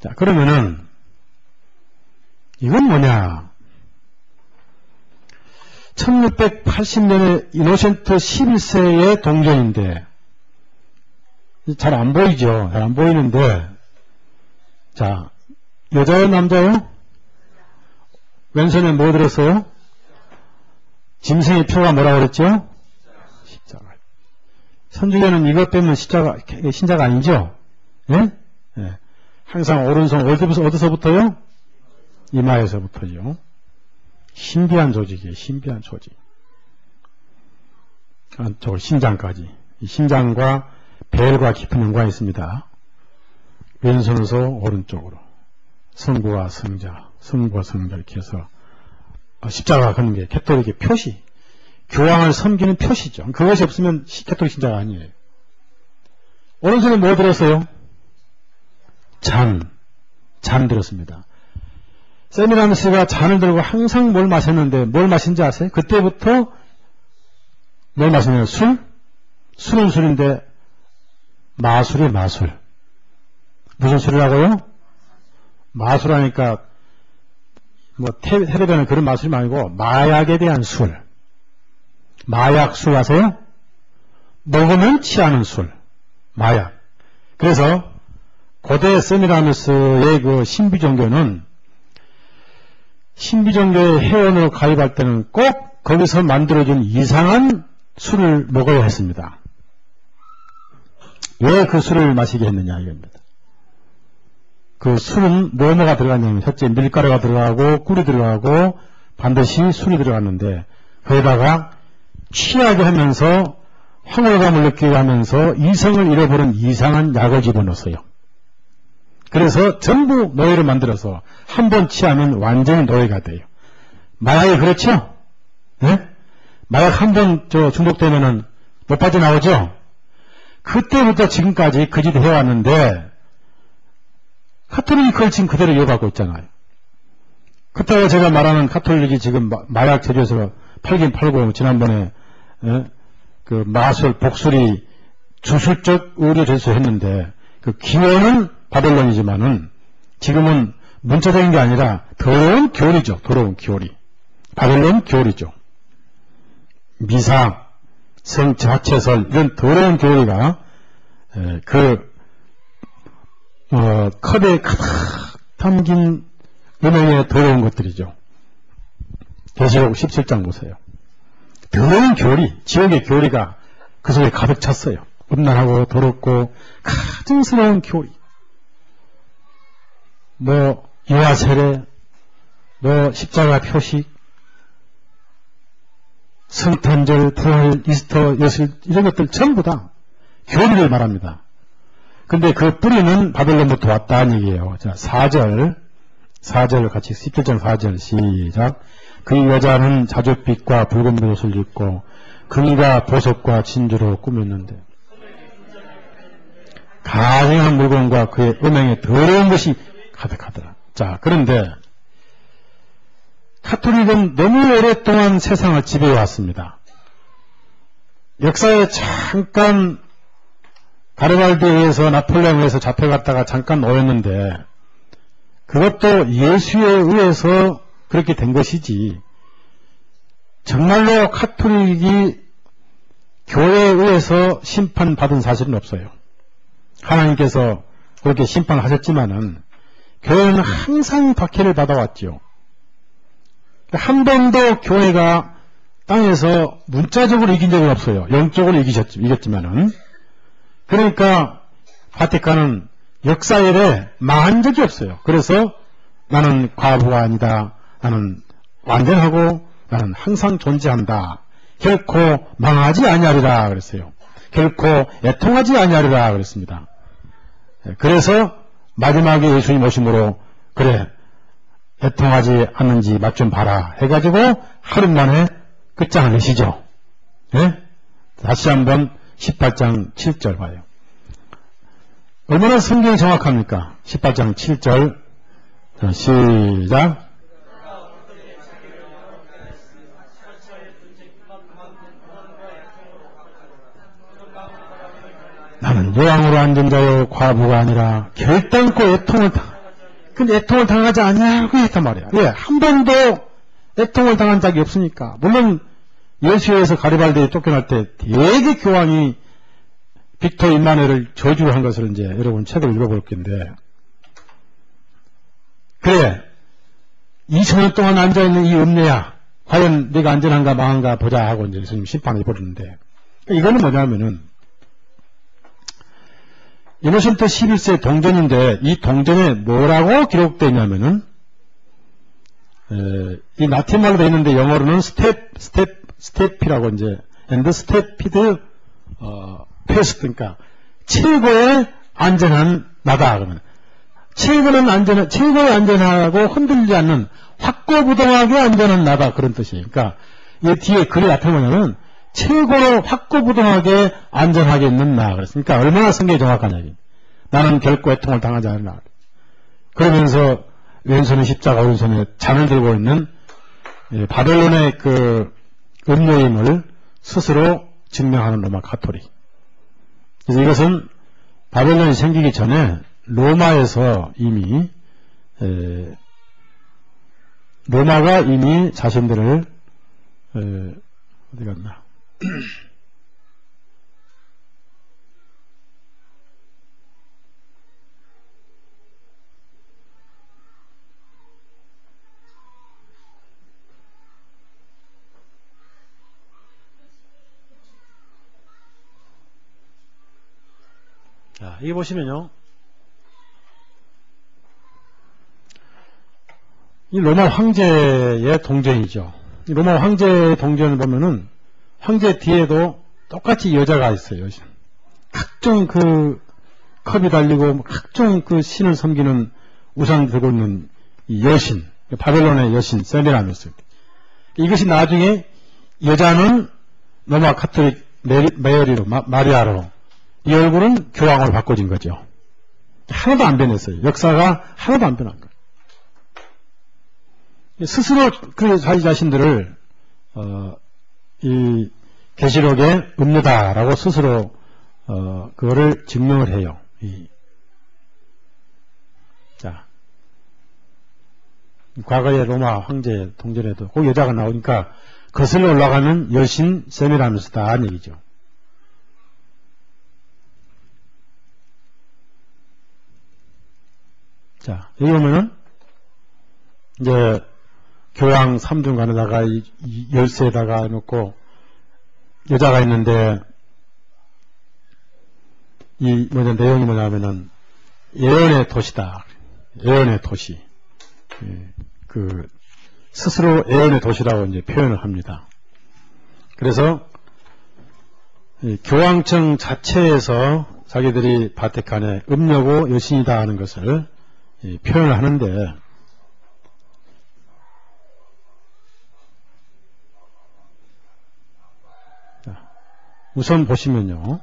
자, 그러면은 이건 뭐냐? 1680년에 이노센트 11세의 동전인데 잘 안 보이죠? 잘 안 보이는데 자, 여자요 남자요? 왼손에 뭐 들었어요? 짐승의 표가 뭐라고 그랬죠? 십자가. 선주교는 이것 빼면 신자가 아니죠? 예? 예. 항상 오른손 어디서부터요? 이마에서부터죠. 신비한 조직이에요. 신비한 조직. 안쪽으로 신장까지. 이 신장과 벨과 깊은 연관이 있습니다. 왼손에서 오른쪽으로 성부와 성자, 성부와 성자 이렇게 해서 십자가 걷는 게 캐톨릭의 표시, 교황을 섬기는 표시죠. 그것이 없으면 캐톨릭 신자가 아니에요. 오른손에 뭐 들었어요? 잔 들었습니다. 세미라미스가 잔을 들고 항상 뭘 마셨는데 뭘 마신지 아세요? 그때부터 뭘 마시냐면 술은 술인데 마술이 마술. 무슨 술이라고요? 마술하니까 뭐 텔레비전에 그런 마술이 아니고 마약에 대한 술. 마약 술 아세요? 먹으면 취하는 술. 마약. 그래서 고대 세미라미스의 그 신비종교는 신비종교의 회원으로 가입할 때는 꼭 거기서 만들어진 이상한 술을 먹어야 했습니다. 왜 그 술을 마시게 했느냐 이겁니다. 그 술은 뭐가 들어갔냐면 첫째 밀가루가 들어가고 꿀이 들어가고 반드시 술이 들어갔는데 거기다가 취하게 하면서 황홀감을 느끼게 하면서 이성을 잃어버린 이상한 약을 집어넣었어요. 그래서 전부 노예를 만들어서 한 번 취하면 완전히 노예가 돼요. 마약이 그렇죠? 네? 마약 한 번 중독되면은 못 빠져나오죠? 그때부터 지금까지 그 짓을 해왔는데 카톨릭이 그걸 지금 그대로 이어가고 있잖아요. 그렇다고 제가 말하는 카톨릭이 지금 마약 제조해서 팔긴 팔고 지난번에 그 마술, 복술이 주술적 의료 제조했는데 그 기원은 바벨론이지만은 지금은 문자적인 게 아니라 더러운 교리죠. 더러운 교리. 바벨론 교리죠. 미사, 성자체설 이런 더러운 교리가 컵에 가득 담긴 음행의 더러운 것들이죠. 계시록 17장 보세요. 더러운 교리, 지옥의 교리가 그 속에 가득 찼어요. 음란하고 더럽고 가증스러운 교리. 유아 세례, 십자가 표식, 성탄절, 부활, 이스터, 예술 이런 것들 전부 다 교리를 말합니다. 근데 그 뿌리는 바벨론부터 왔다는 얘기예요. 자, 4절 같이 17장 4절 시작. 그 여자는 자줏빛과 붉은 옷을 입고 금과 보석과 진주로 꾸몄는데 가증한 물건과 그의 음행에 더러운 것이 가득하더라. 자, 그런데 카톨릭은 너무 오랫동안 세상을 지배해왔습니다. 역사에 잠깐 가르발디에 의해서 나폴레옹에 의해서 잡혀갔다가 잠깐 놓였는데 그것도 예수에 의해서 그렇게 된 것이지 정말로 카톨릭이 교회에 의해서 심판받은 사실은 없어요. 하나님께서 그렇게 심판하셨지만은 교회는 항상 박해를 받아왔죠. 한 번도 교회가 땅에서 문자적으로 이긴 적은 없어요. 영적으로 이겼지만은. 그러니까 바티칸은 역사일에 망한 적이 없어요. 그래서 나는 과부가 아니다. 나는 완전하고 나는 항상 존재한다. 결코 망하지 아니하리라 그랬어요. 결코 애통하지 아니하리라 그랬습니다. 그래서 마지막에 예수님 오심으로 그래 애통하지 않는지 맛 좀 봐라 해가지고 하루 만에 끝장을 내시죠. 네? 다시 한번 18장 7절 봐요. 얼마나 성경이 정확합니까? 18장 7절 시작. 나는 요양으로 앉은 자요 과부가 아니라 결단코 애통을 근데 애통을 당하지 않냐고 했단 말이야. 왜? 한 번도 애통을 당한 적이 없으니까. 물론 예수에서 가리발디에 쫓겨날 때 되게 교황이 빅토 임마누엘을 저주한 것을 이제 여러분 책을 읽어볼 텐데 그래 2000년 동안 앉아있는 이 음녀야 과연 네가 안전한가 망한가 보자 하고 이제 예수님 심판을 해버리는데 이거는 뭐냐면은 이노센트 11세 동전인데 이 동전에 뭐라고 기록되어 있냐면은 이 라틴말로 되어 있는데 영어로는 스텝이라고 이제 and stupid fast. 그러니까 최고의 안전한 나다. 그러면 최고의 안전하고 흔들리지 않는 확고부동하게 안전한 나다. 그런 뜻이에요. 그러니까 이 뒤에 글이 앞에 뭐냐면 최고로 확고부동하게 안전하게 있는 나. 그랬으니까 얼마나 성경이 정확하냐. 나는 결코 애통을 당하지 않으라. 그러면서 왼손에 십자가, 오른손에 잔을 들고 있는 바벨론의 그 음모임을 스스로 증명하는 로마 가톨릭. 그래서 이것은 바벨론이 생기기 전에 로마에서 이미 로마가 이미 자신들을 어디 갔나? 자, 여기 보시면요. 이 로마 황제의 동전이죠. 이 로마 황제의 동전을 보면은 황제 뒤에도 똑같이 여자가 있어요. 각종 그 컵이 달리고 각종 그 신을 섬기는 우상 들고 있는 이 여신, 바벨론의 여신 세미라미스. 이것이 나중에 여자는 로마 카톨릭 메어리로 마리아로 이 얼굴은 교황으로 바꿔진 거죠. 하나도 안 변했어요. 역사가 하나도 안 변한 거예요. 스스로 그 자기 자신들을 이 계시록의 음료다라고 스스로 그거를 증명을 해요. 자, 과거의 로마 황제 동전에도 그 여자가 나오니까 거슬러 올라가는 여신 세미라미스다는 얘기죠. 자, 여기 보면은 이제 교황 3중간에다가 이 열쇠에다가 놓고 여자가 있는데 이 내용이 뭐냐면은 예언의 도시다. 예언의 도시. 그 스스로 예언의 도시라고 이제 표현을 합니다. 그래서 교황청 자체에서 자기들이 바티칸의 음녀고 여신이다 하는 것을 표현을 하는데 우선 보시면요.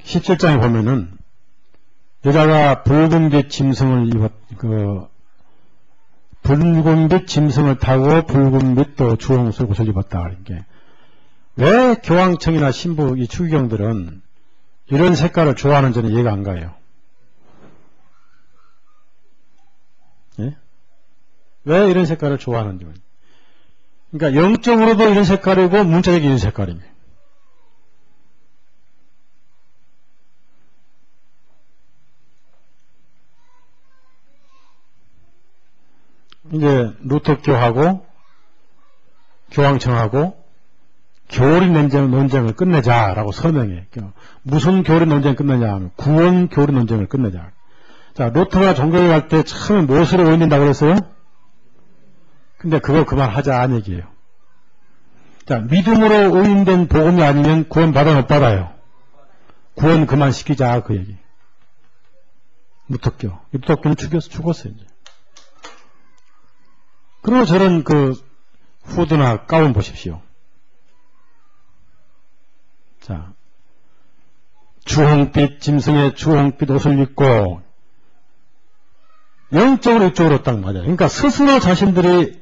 17장에 보면은 여자가 붉은빛 짐승을 붉은빛 짐승을 타고 붉은빛 또 주홍색 옷을 입었다. 그러니까 왜 교황청이나 신부 이 추기경들은 이런 색깔을 좋아하는 저는 이해가 안 가요. 예? 왜 이런 색깔을 좋아하는지. 그러니까 영적으로도 이런 색깔이고 문자적인 이런 색깔입니다. 이제 루터교하고 교황청하고 교리 논쟁을 끝내자라고 서명해. 무슨 교리 논쟁을 끝내냐 하면 구원 교리 논쟁을 끝내자. 자, 루터가 종교에 갈 때 처음에 무엇으로 오인된다고 그랬어요? 근데 그거 그만하자 얘기예요. 자, 믿음으로 오인된 복음이 아니면 구원 받아 못 받아요? 구원 그만시키자 그 얘기. 루터교는 죽었어요 이제. 그리고 저런 그 후드나 가운 보십시오. 자, 주홍빛 짐승의 주홍빛 옷을 입고 영적으로 이쪽으로 딱 맞아요. 그러니까 스스로 자신들이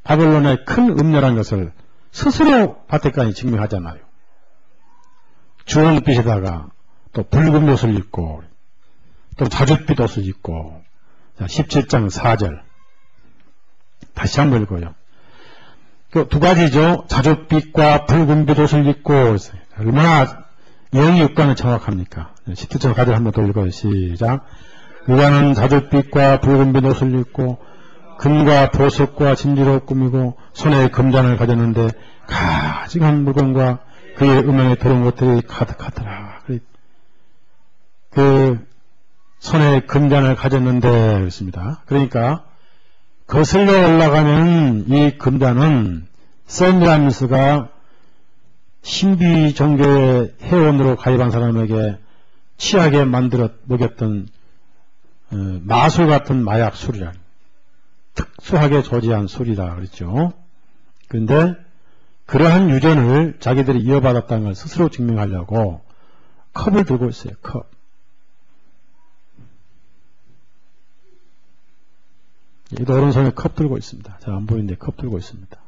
바벨론의 큰 음녀란 것을 스스로 바티칸이 증명하잖아요. 주홍빛에다가 또 붉은 옷을 입고 또 자줏빛 옷을 입고. 자, 17장 4절 다시 한번 읽어요. 그 두 가지죠. 자줏빛과 붉은빛 옷을 입고. 얼마나 영이 육관은 정확합니까? 17절 가지를 한번 더 읽어요. 시작. 유관은 자줏빛과 붉은빛 옷을 입고 금과 보석과 진주로 꾸미고 손에 금잔을 가졌는데 가증한 물건과 그의 음영에 들어온 것들이 가득하더라. 그 손에 금잔을 가졌는데 그렇습니다. 그러니까 거슬러 올라가면 이 금잔은 세미라미스가 신비 종교의 회원으로 가입한 사람에게 취하게 만들어 먹였던 마술 같은 마약 술이라, 특수하게 조지한 술이라 그랬죠. 그런데 그러한 유전을 자기들이 이어받았다는 걸 스스로 증명하려고 컵을 들고 있어요. 컵. 여기도 오른손에 컵 들고 있습니다. 잘 안 보이는데 컵 들고 있습니다.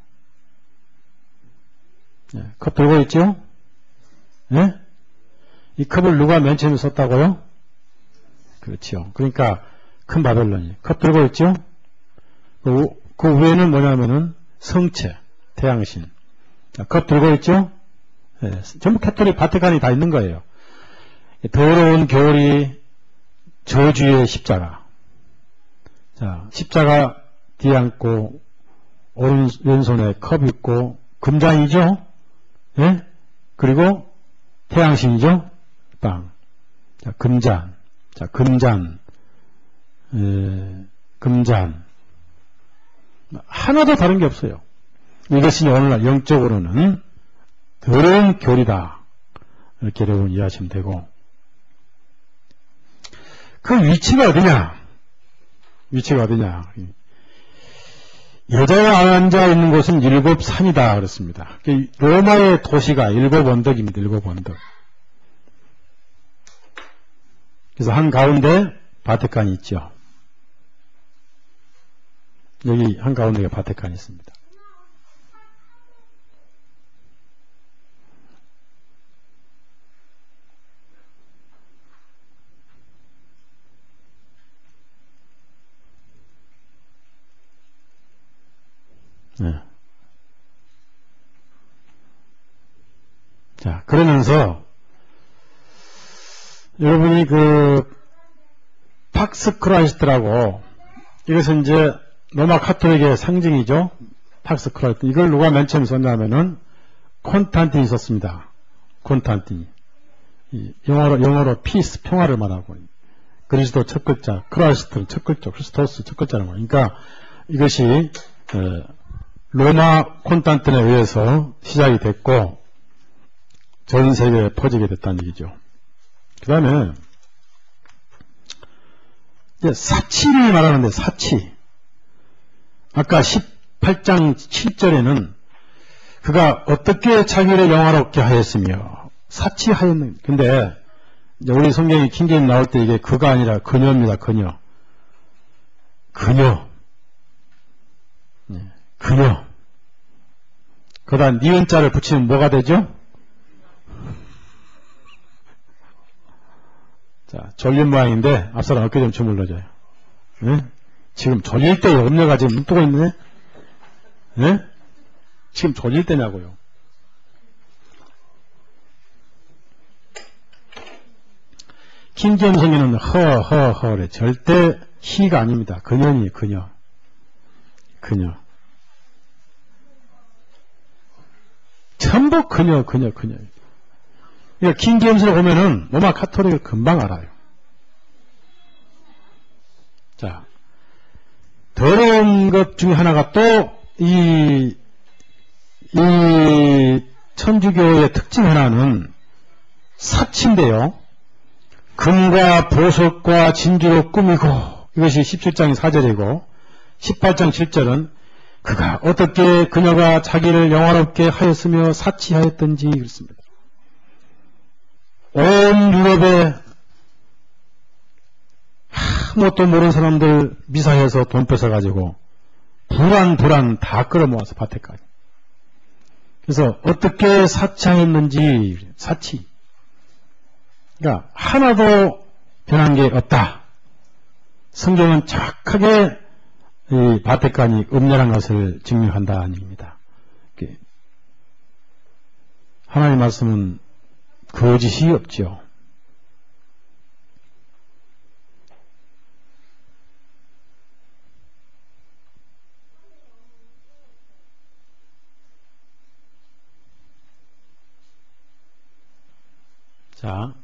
네, 컵 들고 있죠? 네? 이 컵을 누가 맨 처음에 썼다고요? 그렇죠. 그러니까 큰 바벨론이 컵 들고 있죠? 그 위에는 뭐냐면은 성체, 태양신. 자, 컵 들고 있죠? 네, 전부 캐톨릭 바티칸이 다 있는 거예요. 더러운 교리, 저주의 십자가. 자, 십자가 뒤에 앉고 왼손에 컵 있고 금잔이죠? 예? 그리고 태양신이죠? 빵. 자, 금잔. 자, 금잔. 금잔. 하나도 다른 게 없어요. 이것이 오늘날 영적으로는 더러운 교리다. 이렇게 여러분 이해하시면 되고. 그 위치가 어디냐? 위치가 어디냐? 여자가 앉아 있는 곳은 일곱 산이다 그랬습니다. 로마의 도시가 일곱 언덕입니다. 일곱 언덕. 그래서 한가운데 바티칸이 있죠. 여기 한가운데에 바티칸이 있습니다. 네. 자, 그러면서 여러분이 팍스 크라이스트라고, 이것은 이제 로마 카톨릭의 상징이죠. 팍스 크라이스트. 이걸 누가 맨 처음 썼냐면은 콘탄틴이 썼습니다. 콘탄틴이. 영어로 피스, 평화를 말하고, 그리스도 첫 글자, 크라이스트 첫 글자, 크리스토스 첫 글자라는 거예요. 그러니까 이것이 로마 콘탄틴에 의해서 시작이 됐고 전 세계에 퍼지게 됐다는 얘기죠. 그 다음에 사치를 말하는데, 사치. 아까 18장 7절에는 그가 어떻게 자기를 영화롭게 하였으며 사치하였는. 근데 우리 성경이 킹제임 나올 때 이게 그가 아니라 그녀입니다. 그녀. 그녀. 네, 그녀. 거기다 니은자를 붙이면 뭐가 되죠? 자, 졸린 모양인데 앞사람 어깨 좀 주물러줘요. 네? 지금 졸릴 때에 염려가 지금 눈 뜨고 있네? 네? 지금 졸릴 때냐고요. 킹제임 성경은 허래. 절대 희가 아닙니다. 그녀니, 그녀. 그녀. 전부 그녀. 그러니까 킹제임스를 보면은 로마 카톨릭을 금방 알아요. 자, 더러운 것 중에 하나가 또 이 천주교의 특징 하나는 사치인데요. 금과 보석과 진주로 꾸미고, 이것이 17장 4절이고 18장 7절은 그가 어떻게 그녀가 자기를 영화롭게 하였으며 사치하였던지 그렇습니다. 온 유럽에 아무것도 모르는 사람들 미사해서 돈 뺏어가지고 불안 다 끌어모아서 밭에까지. 그래서 어떻게 사치하였는지, 사치. 그러니까 하나도 변한 게 없다. 성경은 정확하게 이 바티칸이 음녀란 것을 증명한다는 얘기입니다. 하나님 말씀은 거짓이 없죠. 자,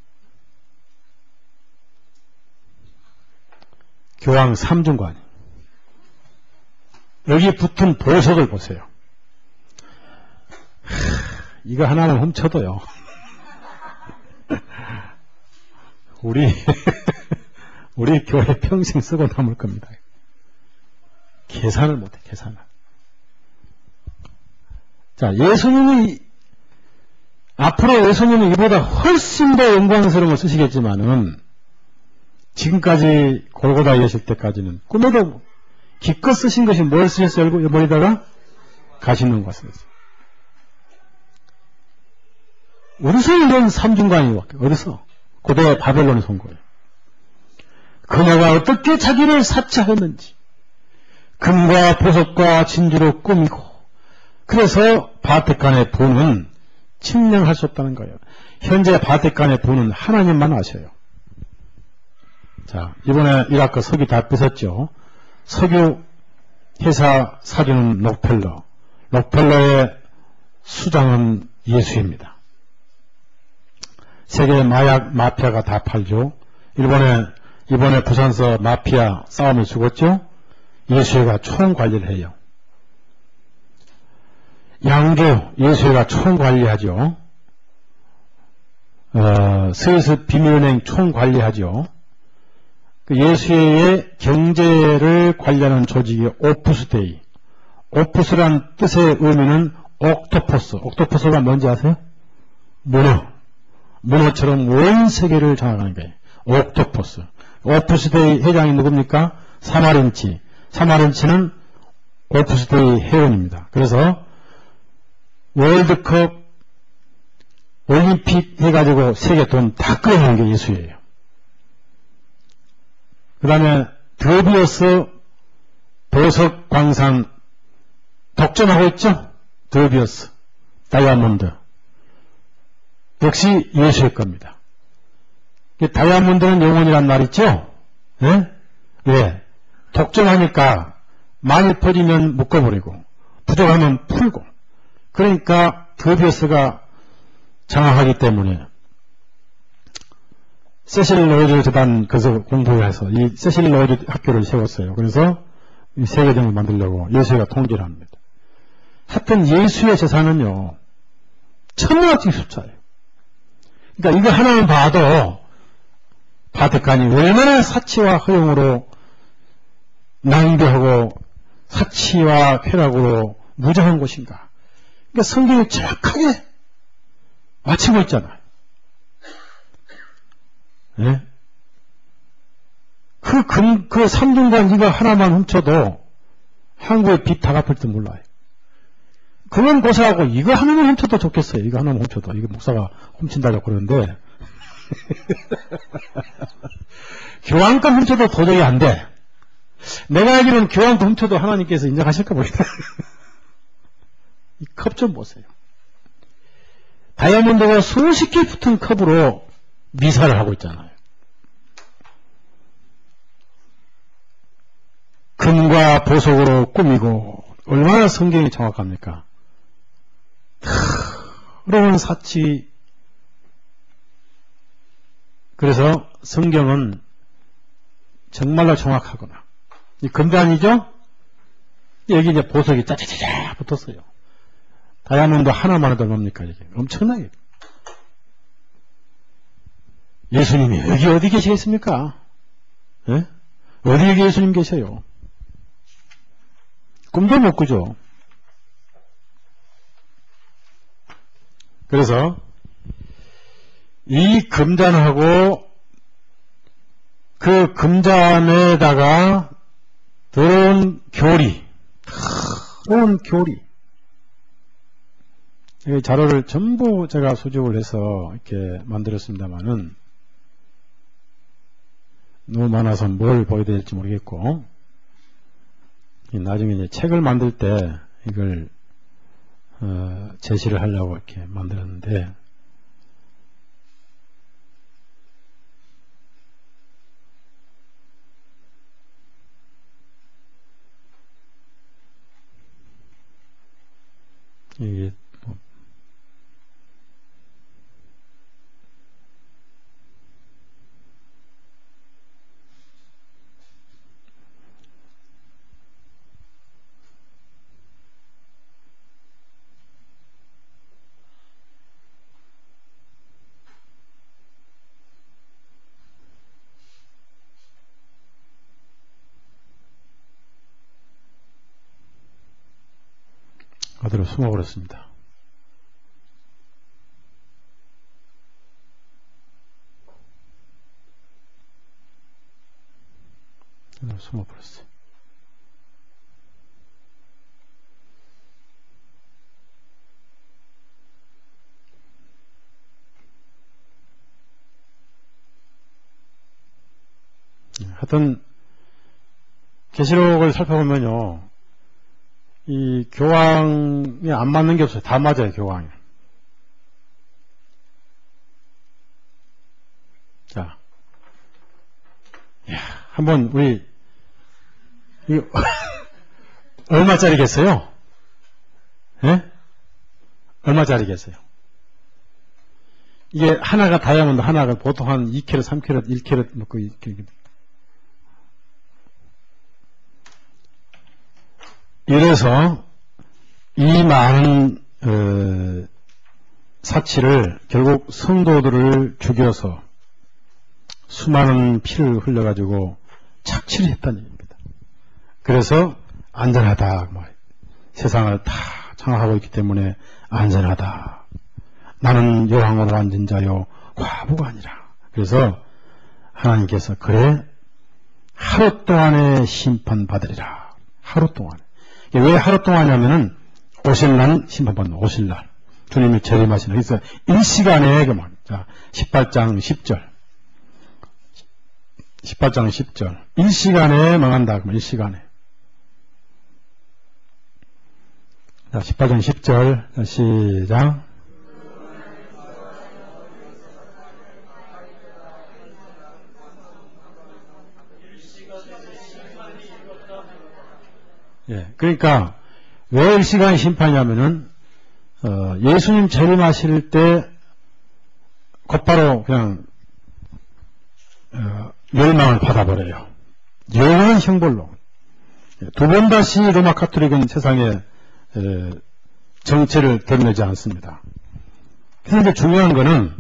교황 3중관. 여기 붙은 보석을 보세요. 이거 하나만 훔쳐도요. 우리 교회 평생 쓰고 남을 겁니다. 계산을 못해, 계산을. 자, 앞으로 예수님은 이보다 훨씬 더 영광스러운 걸 쓰시겠지만은, 지금까지 골고다 계실 때까지는 꿈에도 기껏 쓰신 것이 뭘 쓰셨어요? 머리다가 가시는 것을. 어디서 이런 삼중관이 왔겠어요? 어디서? 고대 바벨론에서 온 거예요. 그녀가 어떻게 자기를 사치하였는지, 금과 보석과 진주로 꾸미고, 그래서 바티칸의 부는 측량할 수 없다는 거예요. 현재 바티칸의 부는 하나님만 아셔요. 자, 이번에 이라크 석유 다 뺏었죠. 석유 회사 사주는 록펠러, 록펠러의 수장은 예수입니다. 세계 마약 마피아가 다 팔죠. 이번에 부산서 마피아 싸움을 죽었죠. 예수회가 총관리를 해요. 양조 예수회가 총관리하죠. 스위스 비밀은행 총관리하죠. 예수회의 경제를 관리하는 조직이 오프스데이. 오프스란 뜻의 의미는 옥토퍼스. 옥토퍼스가 뭔지 아세요? 문어처럼 온 세계를 장악하는 거예요. 옥토퍼스. 오프스데이 회장이 누굽니까? 사마린치. 사마린치는 오프스데이 회원입니다. 그래서 월드컵, 올림픽 해가지고 세계 돈 다 끌어내는 게 예수예요. 그 다음에 드비어스 보석 광산 독점하고 있죠? 드비어스, 다이아몬드. 역시 예수의 겁니다. 다이아몬드는 영혼이란 말 있죠? 네? 왜? 독점하니까 많이 퍼지면 묶어버리고 부족하면 풀고, 그러니까 드비어스가 장악하기 때문에 세실 로즈 재단 그래서 공부해서 이 세실 로즈 학교를 세웠어요. 그래서 이 세계정을 만들려고 예수가 통제를 합니다. 하여튼 예수의 재산은요, 천문학적 숫자예요. 그러니까 이거 하나만 봐도 바티칸이 얼마나 사치와 허용으로 낭비하고 사치와 쾌락으로 무장한 곳인가. 그러니까 성경이 정확하게 맞추고 있잖아요. 네? 그 삼중관 이거 하나만 훔쳐도 한국의 빚 다 갚을 줄 몰라요. 그건 고사하고 이거 하나만 훔쳐도 좋겠어요. 이거 하나만 훔쳐도. 이거 목사가 훔친다고 그러는데 교환권 훔쳐도 도저히 안 돼. 내가 알기로는 교환권 훔쳐도 하나님께서 인정하실까 모르겠다. 이 컵 좀 보세요. 다이아몬드가 수십 개 붙은 컵으로 미사를 하고 있잖아요. 금과 보석으로 꾸미고 얼마나 성경이 정확합니까? 그런 사치. 그래서 성경은 정말로 정확하구나. 이 금단이죠? 여기 이제 보석이 짜자자자 붙었어요. 다이아몬드 하나만 해도 뭡니까? 이게 엄청나게. 예수님이 여기 어디 계시겠습니까? 예? 어디에 예수님 계셔요? 꿈도 못 꾸죠. 그래서 이 금잔하고 그 금잔에다가 들어온 교리, 들어온 교리. 이 자료를 전부 제가 수집을 해서 이렇게 만들었습니다만은 너무 많아서 뭘 보여야 될지 모르겠고, 나중에 이제 책을 만들 때 이걸 제시를 하려고 이렇게 만들었는데, 이게 어디로 숨어버렸습니다. 숨어버렸어요. 하여튼 계시록을 살펴보면요, 이 교황이 안 맞는 게 없어요. 다 맞아요, 교황이. 자, 한번 우리 이거 얼마짜리겠어요? 예? 얼마짜리겠어요? 이게 하나가 다이아몬드 하나가 보통 한 2캐럿, 3캐럿, 1캐럿 놓고 이렇게. 이래서 이 많은 사치를 결국 성도들을 죽여서 수많은 피를 흘려가지고 착취를 했다는 얘기입니다. 그래서 안전하다. 세상을 다 장악하고 있기 때문에 안전하다. 나는 여왕으로 앉은 자요 과부가 아니라. 그래서 하나님께서 그래 하루 동안에 심판받으리라. 하루 동안에. 왜 하루 동안이냐면은 오실날 심판받는 오실날 주님이 재림하시는. 그래서 일시간에 자 18장 10절 18장 10절 일시간에 망한다. 일시간에. 자 18장 10절 자, 시작. 예, 그러니까 왜 일시간 심판이냐면은 예수님 재림하실 때 곧바로 그냥 멸망을 받아버려요. 영원한 형벌로. 두 번 다시 로마 카톨릭은 세상에 정체를 드러내지 않습니다. 그런데 중요한 거는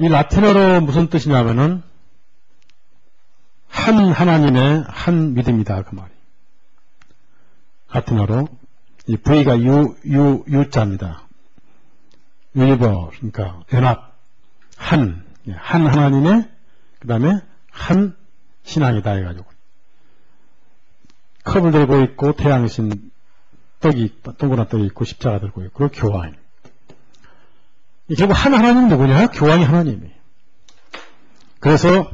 이 라틴어로 무슨 뜻이냐면은 한 하나님의 한 믿음이다 그 말이. 라틴어로 이 V가 U자입니다. 유니버 그러니까 연합 한 하나님의 그 다음에 한 신앙이다 해가지고 컵을 들고 있고 태양신 떡이 동그란 떡이 있고 십자가 들고 있고 그리고 교황. 결국 한 하나님 누구냐? 교황이 하나님이. 그래서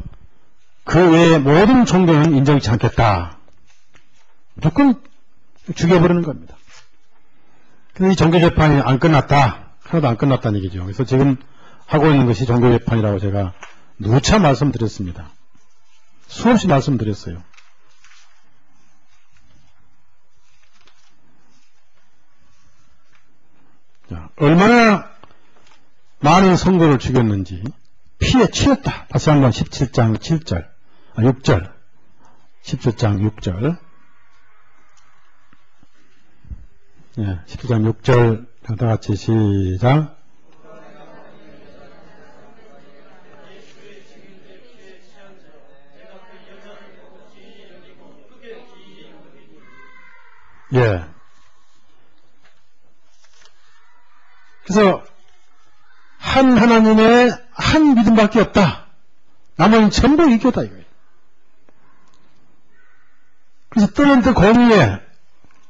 그 외에 모든 종교는 인정치 않겠다. 무조건 죽여버리는 겁니다. 근데 이 종교재판이 안 끝났다. 하나도 안 끝났다는 얘기죠. 그래서 지금 하고 있는 것이 종교재판이라고 제가 누차 말씀드렸습니다. 수없이 말씀드렸어요. 자, 얼마나 많은 성도를 죽였는지 피에 치였다. 다시 한번 17장 7절 6절 17장 6절 17장 6절 다같이 시작. 예. 그래서 한 하나님의 한 믿음밖에 없다. 나머지는 전부 이교다 이거예요. 그래서 뚜렌트 공의회,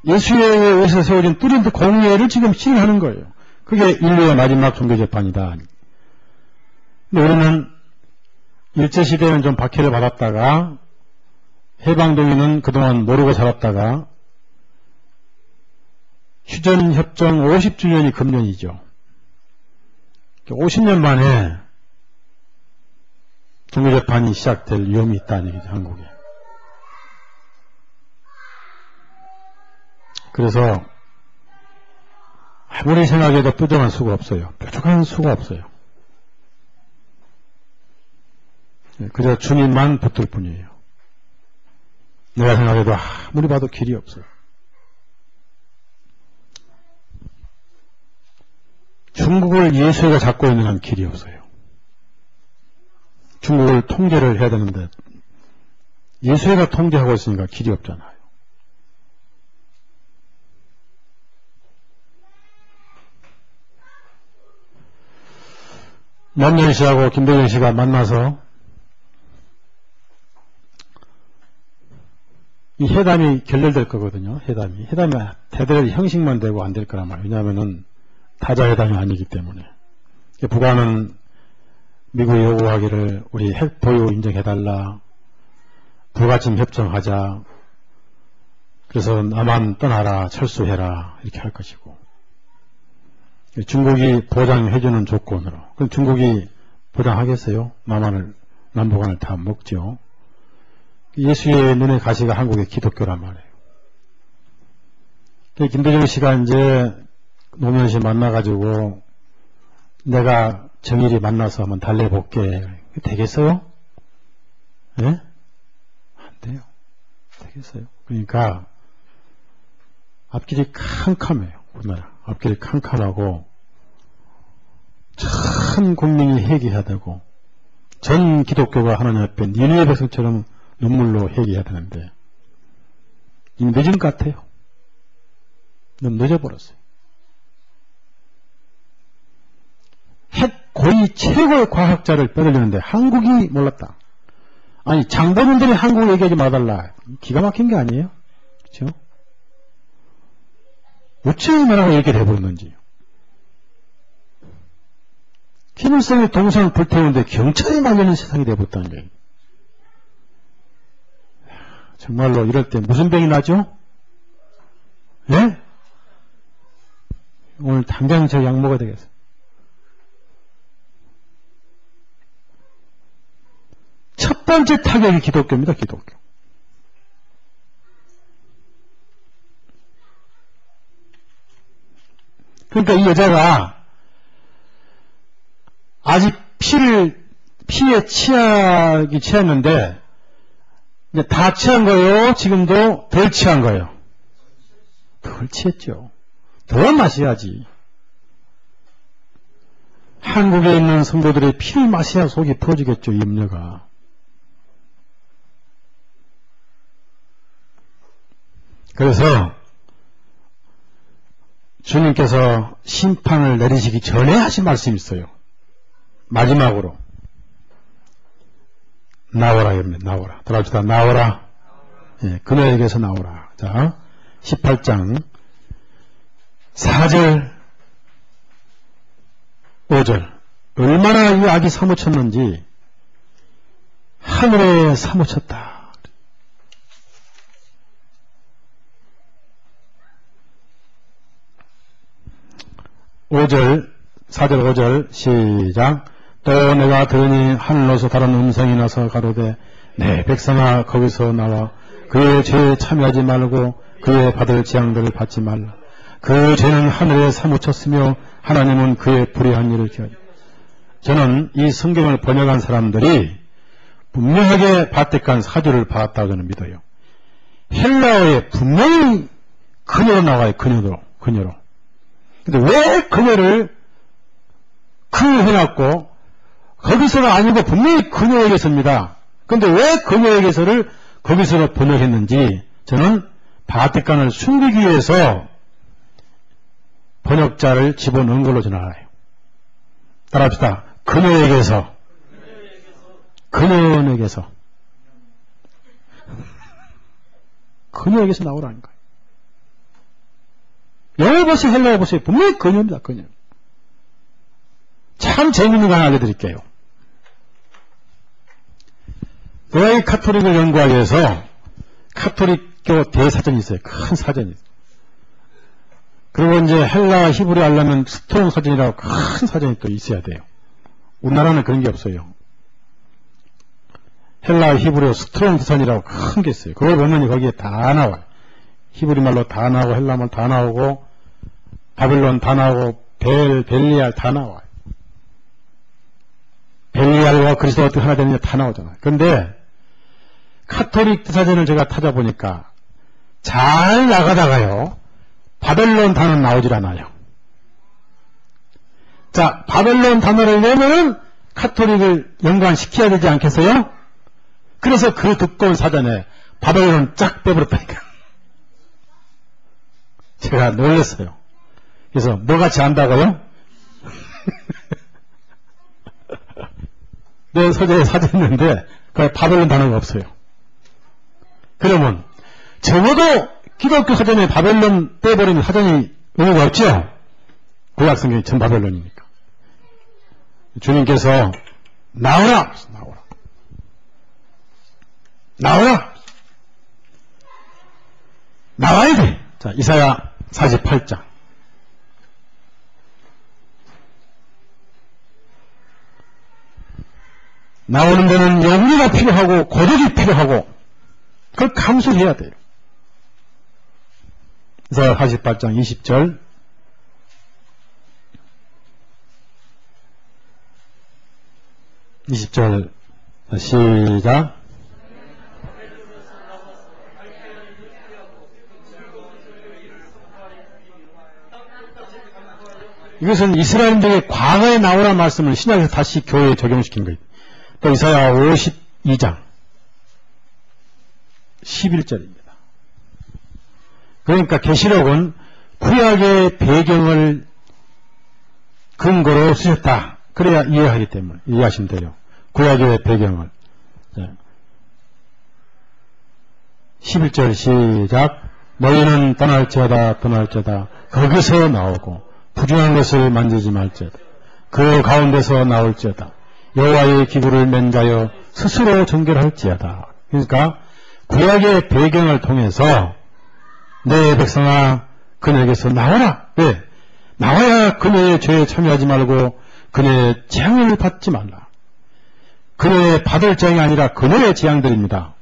예수에 의해서 세워진 뚜렌트 공의회를 지금 시행하는 거예요. 그게 인류의 마지막 종교재판이다. 근데 우리는 일제시대는 좀 박해를 받았다가 해방동의는 그동안 모르고 살았다가 휴전협정 50주년이 금년이죠. 50년 만에 종교재판이 시작될 위험이 있다는 얘기죠, 한국에. 그래서 아무리 생각해도 뾰족한 수가 없어요. 뾰족한 수가 없어요. 그저 주님만 붙을 뿐이에요. 내가 생각해도 아무리 봐도 길이 없어요. 중국을 예수가 잡고 있는 한 길이 없어요. 중국을 통제를 해야 되는데 예수가 통제하고 있으니까 길이 없잖아요. 남년 씨하고 김대중 씨가 만나서 이 회담이 결렬될 거거든요. 회담이 대대로 형식만 되고 안 될 거란 말이에요. 왜냐하면은 다자회담이 아니기 때문에. 북한은 미국이 요구하기를 우리 핵 보유 인정해달라, 불가침 협정하자, 그래서 남한 떠나라, 철수해라 이렇게 할 것이고, 중국이 보장해주는 조건으로. 그럼 중국이 보장하겠어요? 남북한을 다 먹죠. 예수의 눈의 가시가 한국의 기독교란 말이에요. 김대중 씨가 이제 노무현 씨 만나가지고 내가 정일이 만나서 한번 달래볼게. 되겠어요? 예? 안 돼요. 되겠어요? 그러니까 앞길이 캄캄해요. 우리나라. 앞길이 캄캄하고 전 국민이 회개해야 되고 전 기독교가 하나님 앞에 니느웨 백성처럼 눈물로 회개해야 되는데 이미 늦은 것 같아요. 너무 늦어버렸어요. 핵 고위 최고의 과학자를 빼돌리는데 한국이 몰랐다. 아니 장본인들이 한국을 얘기하지 말아달라. 기가 막힌 게 아니에요? 그렇죠? 어찌 말하고 얘기를 해버렸는지. 김일성의 동상을 불태우는데 경찰이 말리는 세상이 되어버렸다는 얘기. 정말로 이럴 때 무슨 병이 나죠? 예? 오늘 당장 저 약 먹어야 되겠어요. 첫 번째 타격이 기독교입니다. 기독교. 그러니까 이 여자가 아직 피에 취했는데 이제 다 취한 거예요? 지금도 덜 취한 거예요? 덜 취했죠. 더 마셔야지. 한국에 있는 성도들의 피를 마셔야 속이 풀어지겠죠. 이 염려가. 그래서 주님께서 심판을 내리시기 전에 하신 말씀이 있어요. 마지막으로 나오라 입니다. 나오라. 돌아옵시다. 나오라. 예, 그녀에게서 나오라. 자, 18장 4절 5절 얼마나 이 악이 사무쳤는지 하늘에 사무쳤다. 4절 5절 시작. 또 내가 들으니 하늘로서 다른 음성이 나서 가로되 내 백성아 거기서 나와 그의 죄에 참여하지 말고 그의 받을 재앙들을 받지 말라. 그 죄는 하늘에 사무쳤으며 하나님은 그의 불의한 일을 기하리. 저는 이 성경을 번역한 사람들이 분명하게 바티칸 사주를 받았다고 저는 믿어요. 헬라어에 분명히 그녀로 나와요. 그녀로. 근데 왜 그녀를 해놨고 거기서가 아니고 분명히 그녀에게서입니다. 근데 왜 그녀에게서를 거기서로 번역했는지 저는 바티칸을 숨기기 위해서 번역자를 집어넣은 걸로 저는 알아요. 따라합시다. 그녀에게서 나오라는 거예요. 영어 보세요, 헬라어 보세요. 분명히 그녀입니다. 그녀. 참 재밌는 거 하나 알려드릴게요. 왜 카톨릭을 연구하기 위해서 카톨릭교 대사전이 있어요. 큰 사전이. 그리고 이제 헬라 히브리 하려면 스트롱 사전이라고 큰 사전이 또 있어야 돼요. 우리나라는 그런 게 없어요. 헬라 히브리 스트롱 사전이라고 큰 게 있어요. 그걸 보면 거기에 다 나와요. 히브리 말로 다 나오고 헬라 말 다 나오고 바빌론 다 나오고 벨리알 다 나와요. 벨리알과 그리스도가 어떻게 하나 되느냐 다 나오잖아요. 그런데 카톨릭 사전을 제가 찾아보니까 잘 나가다가요. 바벨론 단어는 나오질 않아요. 자, 바벨론 단어를 내면은 카톨릭을 연관시켜야 되지 않겠어요? 그래서 그 두꺼운 사전에 바벨론 쫙 빼버렸다니까. 제가 놀랐어요. 그래서 뭐같이 안다고요? 내 서재에 사줬는데 그 바벨론 단어가 없어요. 그러면 적어도 기독교 사전에 바벨론 빼버리는 사전이 의무가 없죠. 구약 성경이 전 바벨론이니까. 주님께서 나오라! 나와야 돼! 자, 이사야 48장. 나오는 데는 용기가 필요하고 고독이 필요하고 그걸 감수해야 돼요. 이사야 48장 20절. 시작. 이것은 이스라엘들에게 과거에 나오라는 말씀을 신약에서 다시 교회에 적용시킨 거예요. 또 이사야 52장 11절입니다. 그러니까 계시록은 구약의 배경을 근거로 쓰셨다. 그래야 이해하기 때문에 이해하시면 돼요. 구약의 배경을. 11절 시작. 너희는 떠날지어다 거기서 나오고 부정한 것을 만지지 말지어다. 그 가운데서 나올지어다. 여호와의 기구를 맨자여 스스로 정결할지어다. 그러니까 구약의 배경을 통해서 내 백성아 그녀에게서 나오라. 왜? 나와야 그녀의 죄에 참여하지 말고 그녀의 재앙을 받지 말라. 그녀의 받을 재앙이 아니라 그녀의 재앙들입니다.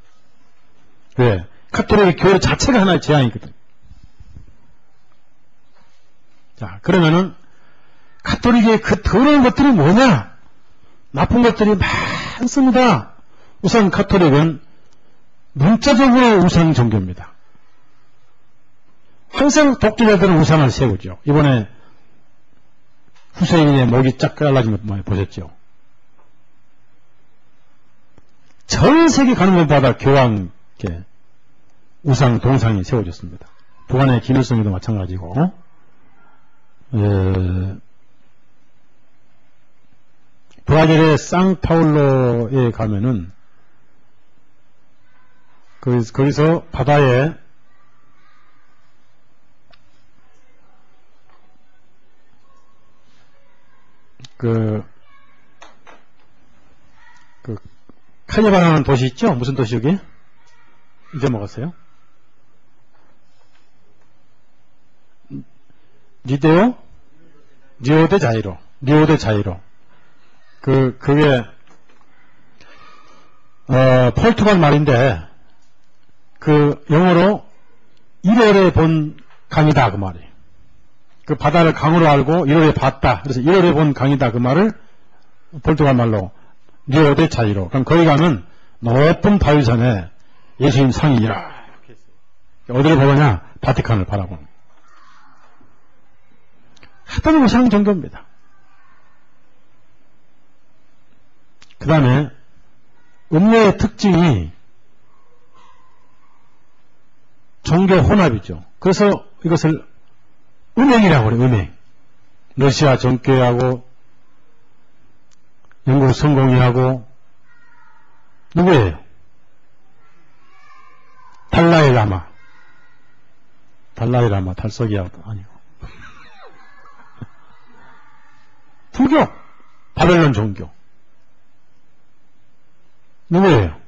왜? 가톨릭 교회 자체가 하나의 재앙이거든. 자, 그러면은 가톨릭의 그 더러운 것들이 뭐냐? 나쁜 것들이 많습니다. 우선 가톨릭은 문자적으로 우상 종교입니다. 항상 독재자들은 우상을 세우죠. 이번에 후세인의 목이 쫙 잘라진 것 많이 보셨죠? 전 세계 가는 곳마다 교황께 우상 동상이 세워졌습니다. 북한의 김일성에도 마찬가지고, 브라질의 상파울로에 가면은 거기서 바다에 카니발 하는 도시 있죠? 무슨 도시 여기? 잊어먹었어요? 리오데자이로. 그게, 포르투갈 말인데, 영어로 1월에 본 강이다, 그 말이에요. 그 바다를 강으로 알고 1월에 봤다. 그래서 1월에 본 강이다, 그 말을 포르투갈 말로 리오데자이로. 그럼 거기 가면 높은 바위산에 예수님 상이 이렇게 있어요. 어디를 보느냐? 바티칸을 바라보는. 하여튼 우상 종교입니다. 그 다음에 음료의 특징이 종교 혼합이죠. 그래서 이것을 음행이라고 그래요. 음행. 러시아 정교회하고 영국 성공회하고 누구예요? 달라이라마 달석이하고 아니고 불교, 바벨론 종교. 누구예요?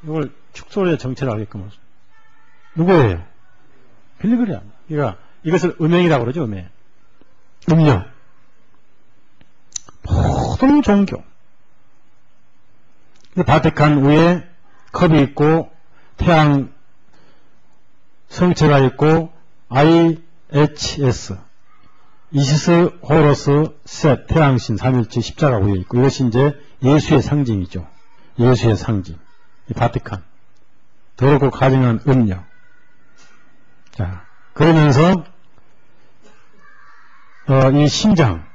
이걸 축소의 정체를 알게끔 하죠. 누구예요? 빌리그리암. 이것을 음행이라고 그러죠, 음행. 음료. 모든 종교. 바티칸 위에 컵이 있고, 태양 성체가 있고, IHS. 이시스, 호로스, 셋, 태양신, 삼일체, 십자가 위에 있고, 이것이 이제 예수의 상징이죠. 예수의 상징. 이 바티칸. 더럽고 가증한 음료. 자, 그러면서, 이 심장.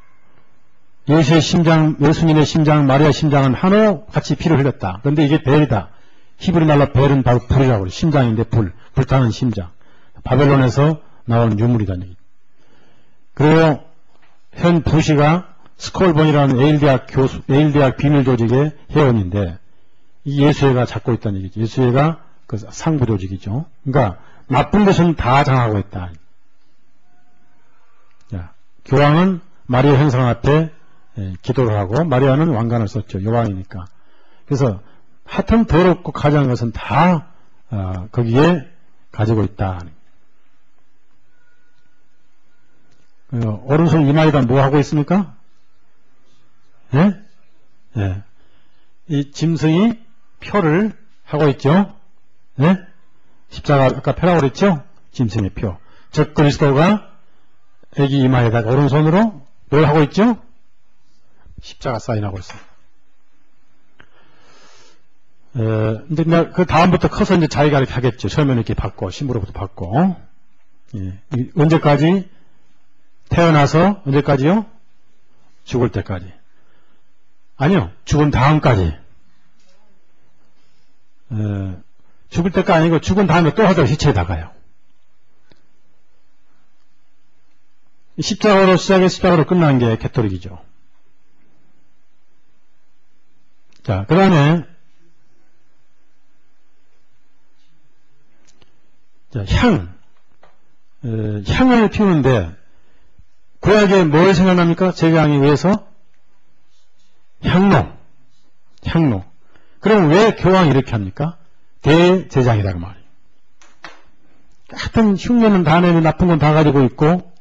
예수의 심장, 예수님의 심장, 마리아 심장은 한호 같이 피를 흘렸다. 그런데 이게 벨이다. 히브리 말로 벨은 바로 불이라고 그래요. 심장인데 불타는 심장. 바벨론에서 나온 유물이다. 그리고 현 부시가 스콜본이라는 에일대학 비밀 조직의 회원인데, 이 예수회가 잡고 있다는 얘기죠. 예수회가 그 상부 조직이죠. 그러니까 나쁜 것은 다 장하고 있다. 자, 교황은 마리아 현상 앞에 기도를 하고, 마리아는 왕관을 썼죠. 여왕이니까. 그래서 하여튼 더럽고 가장한 것은 다 거기에 가지고 있다. 오른손 이마에다 뭐 하고 있습니까? 예? 예. 이 짐승이 표를 하고 있죠? 예? 십자가 아까 표라고 그랬죠? 짐승의 표. 즉 그리스도가 애기 이마에다가 오른손으로 뭘 하고 있죠? 십자가 사인하고 있습니다. 근데 그 다음부터 커서 이제 자기가 이렇게 하겠죠. 처음에는 이렇게 받고, 신부로부터 받고. 예. 언제까지? 태어나서 언제까지요? 죽을 때까지. 아니요. 죽은 다음까지. 죽을 때가 아니고 죽은 다음에 또 하다가 시체에다가요. 십자가로 시작해 십자가로 끝난 게 가톨릭이죠. 자, 그 다음에 향을 피우는데 구약에 뭘 생각납니까? 제사장에 의해서 향로. 그럼 왜 교황이 이렇게 합니까? 대제사장이다 그 말이에요. 하여튼 흉내는 다 내면 나쁜 건 다 가지고 있고,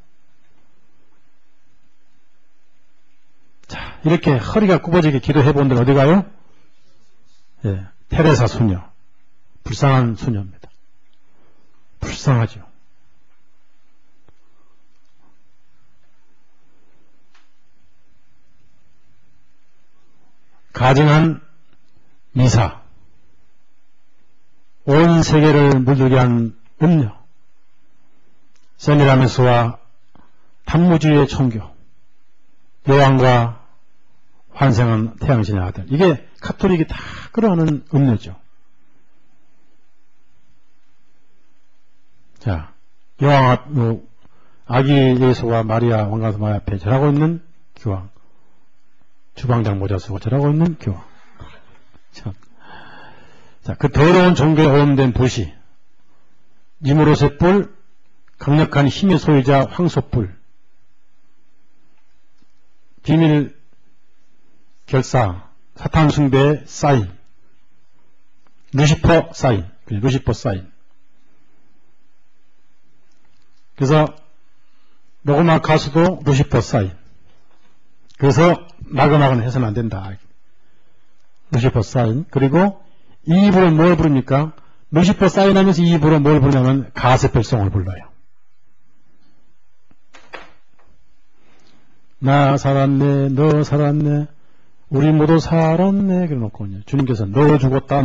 자, 이렇게 허리가 굽어지게 기도해 본 데는 어디 가요? 예, 테레사 수녀. 불쌍한 수녀입니다. 불쌍하죠. 가증한 미사, 온 세계를 물들게 한 음료, 세미라메스와 단무지의 종교, 여왕과 환생한 태양신의 아들. 이게 가톨릭이 다 끌어안는 음료죠. 자, 여왕 아기 예수와 마리아 왕가서 마리아 앞에 절하고 있는 교황, 주방장 모자 쓰고 절하고 있는 교황. 참. 자, 그 더러운 종교에 오염된 불씨, 니무롯의 뿔, 강력한 힘의 소유자 황소뿔, 비밀 결사, 사탄 숭배의 사인, 루시퍼 사인. 그래서 로마 가수도 루시퍼 사인. 그래서 마그마그는 해서는 안 된다. 루시퍼 사인. 그리고 이 입으로 뭘 부릅니까? 루시퍼 사인하면서 이 입으로 뭘 부르냐면 가스펠송을 불러요. 나 살았네, 너 살았네, 우리 모두 살았네. 그래 놓고 주님께서 너 죽었다.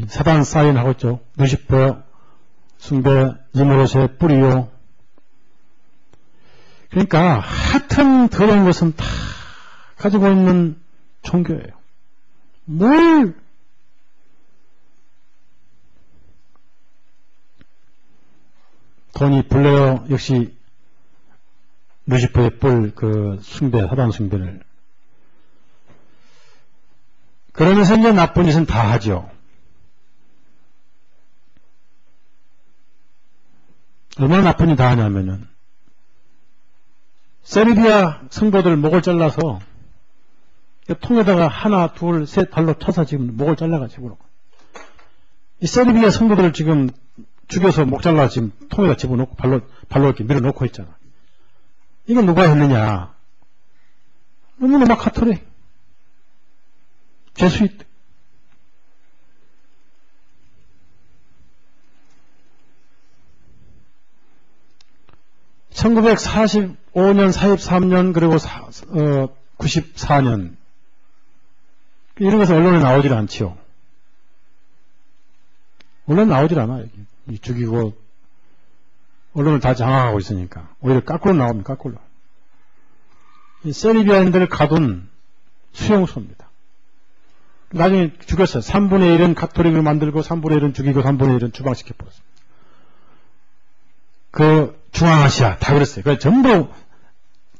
사단 사인하고 있죠. 루시퍼 숭배 니무롯의 뿌리요. 그러니까 하여튼 더러운 것은 다 가지고 있는 종교예요. 뭘 토니 블레어 역시 루시퍼의 뿔 그 숭배, 사단 숭배를 그러면서 이제 나쁜 짓은 다 하죠. 얼마나 나쁜 짓 다 하냐면은 세르비아 성도들 목을 잘라서 통에다가 하나, 둘, 셋 발로 쳐서 지금 목을 잘라가지고 이 세르비아 성도들을 지금 죽여서 목 잘라 지금 통에다 집어넣고 발로 이렇게 밀어넣고 있잖아. 이건 누가 했느냐? 로마 가톨릭, 제수이트. (1945년) 43년 그리고 94년 이런 것은 언론에 나오질 않지요. 언론에 나오질 않아요. 죽이고 언론을 다 장악하고 있으니까 오히려 거꾸로 나옵니다. 거꾸로. 이 세르비아인들을 가둔 수용소입니다. 나중에 죽였어요. 3분의 1은 가톨릭을 만들고 3분의 1은 죽이고 3분의 1은 추방시켜버렸습니다. 그 중앙아시아 다 그랬어요. 그 전부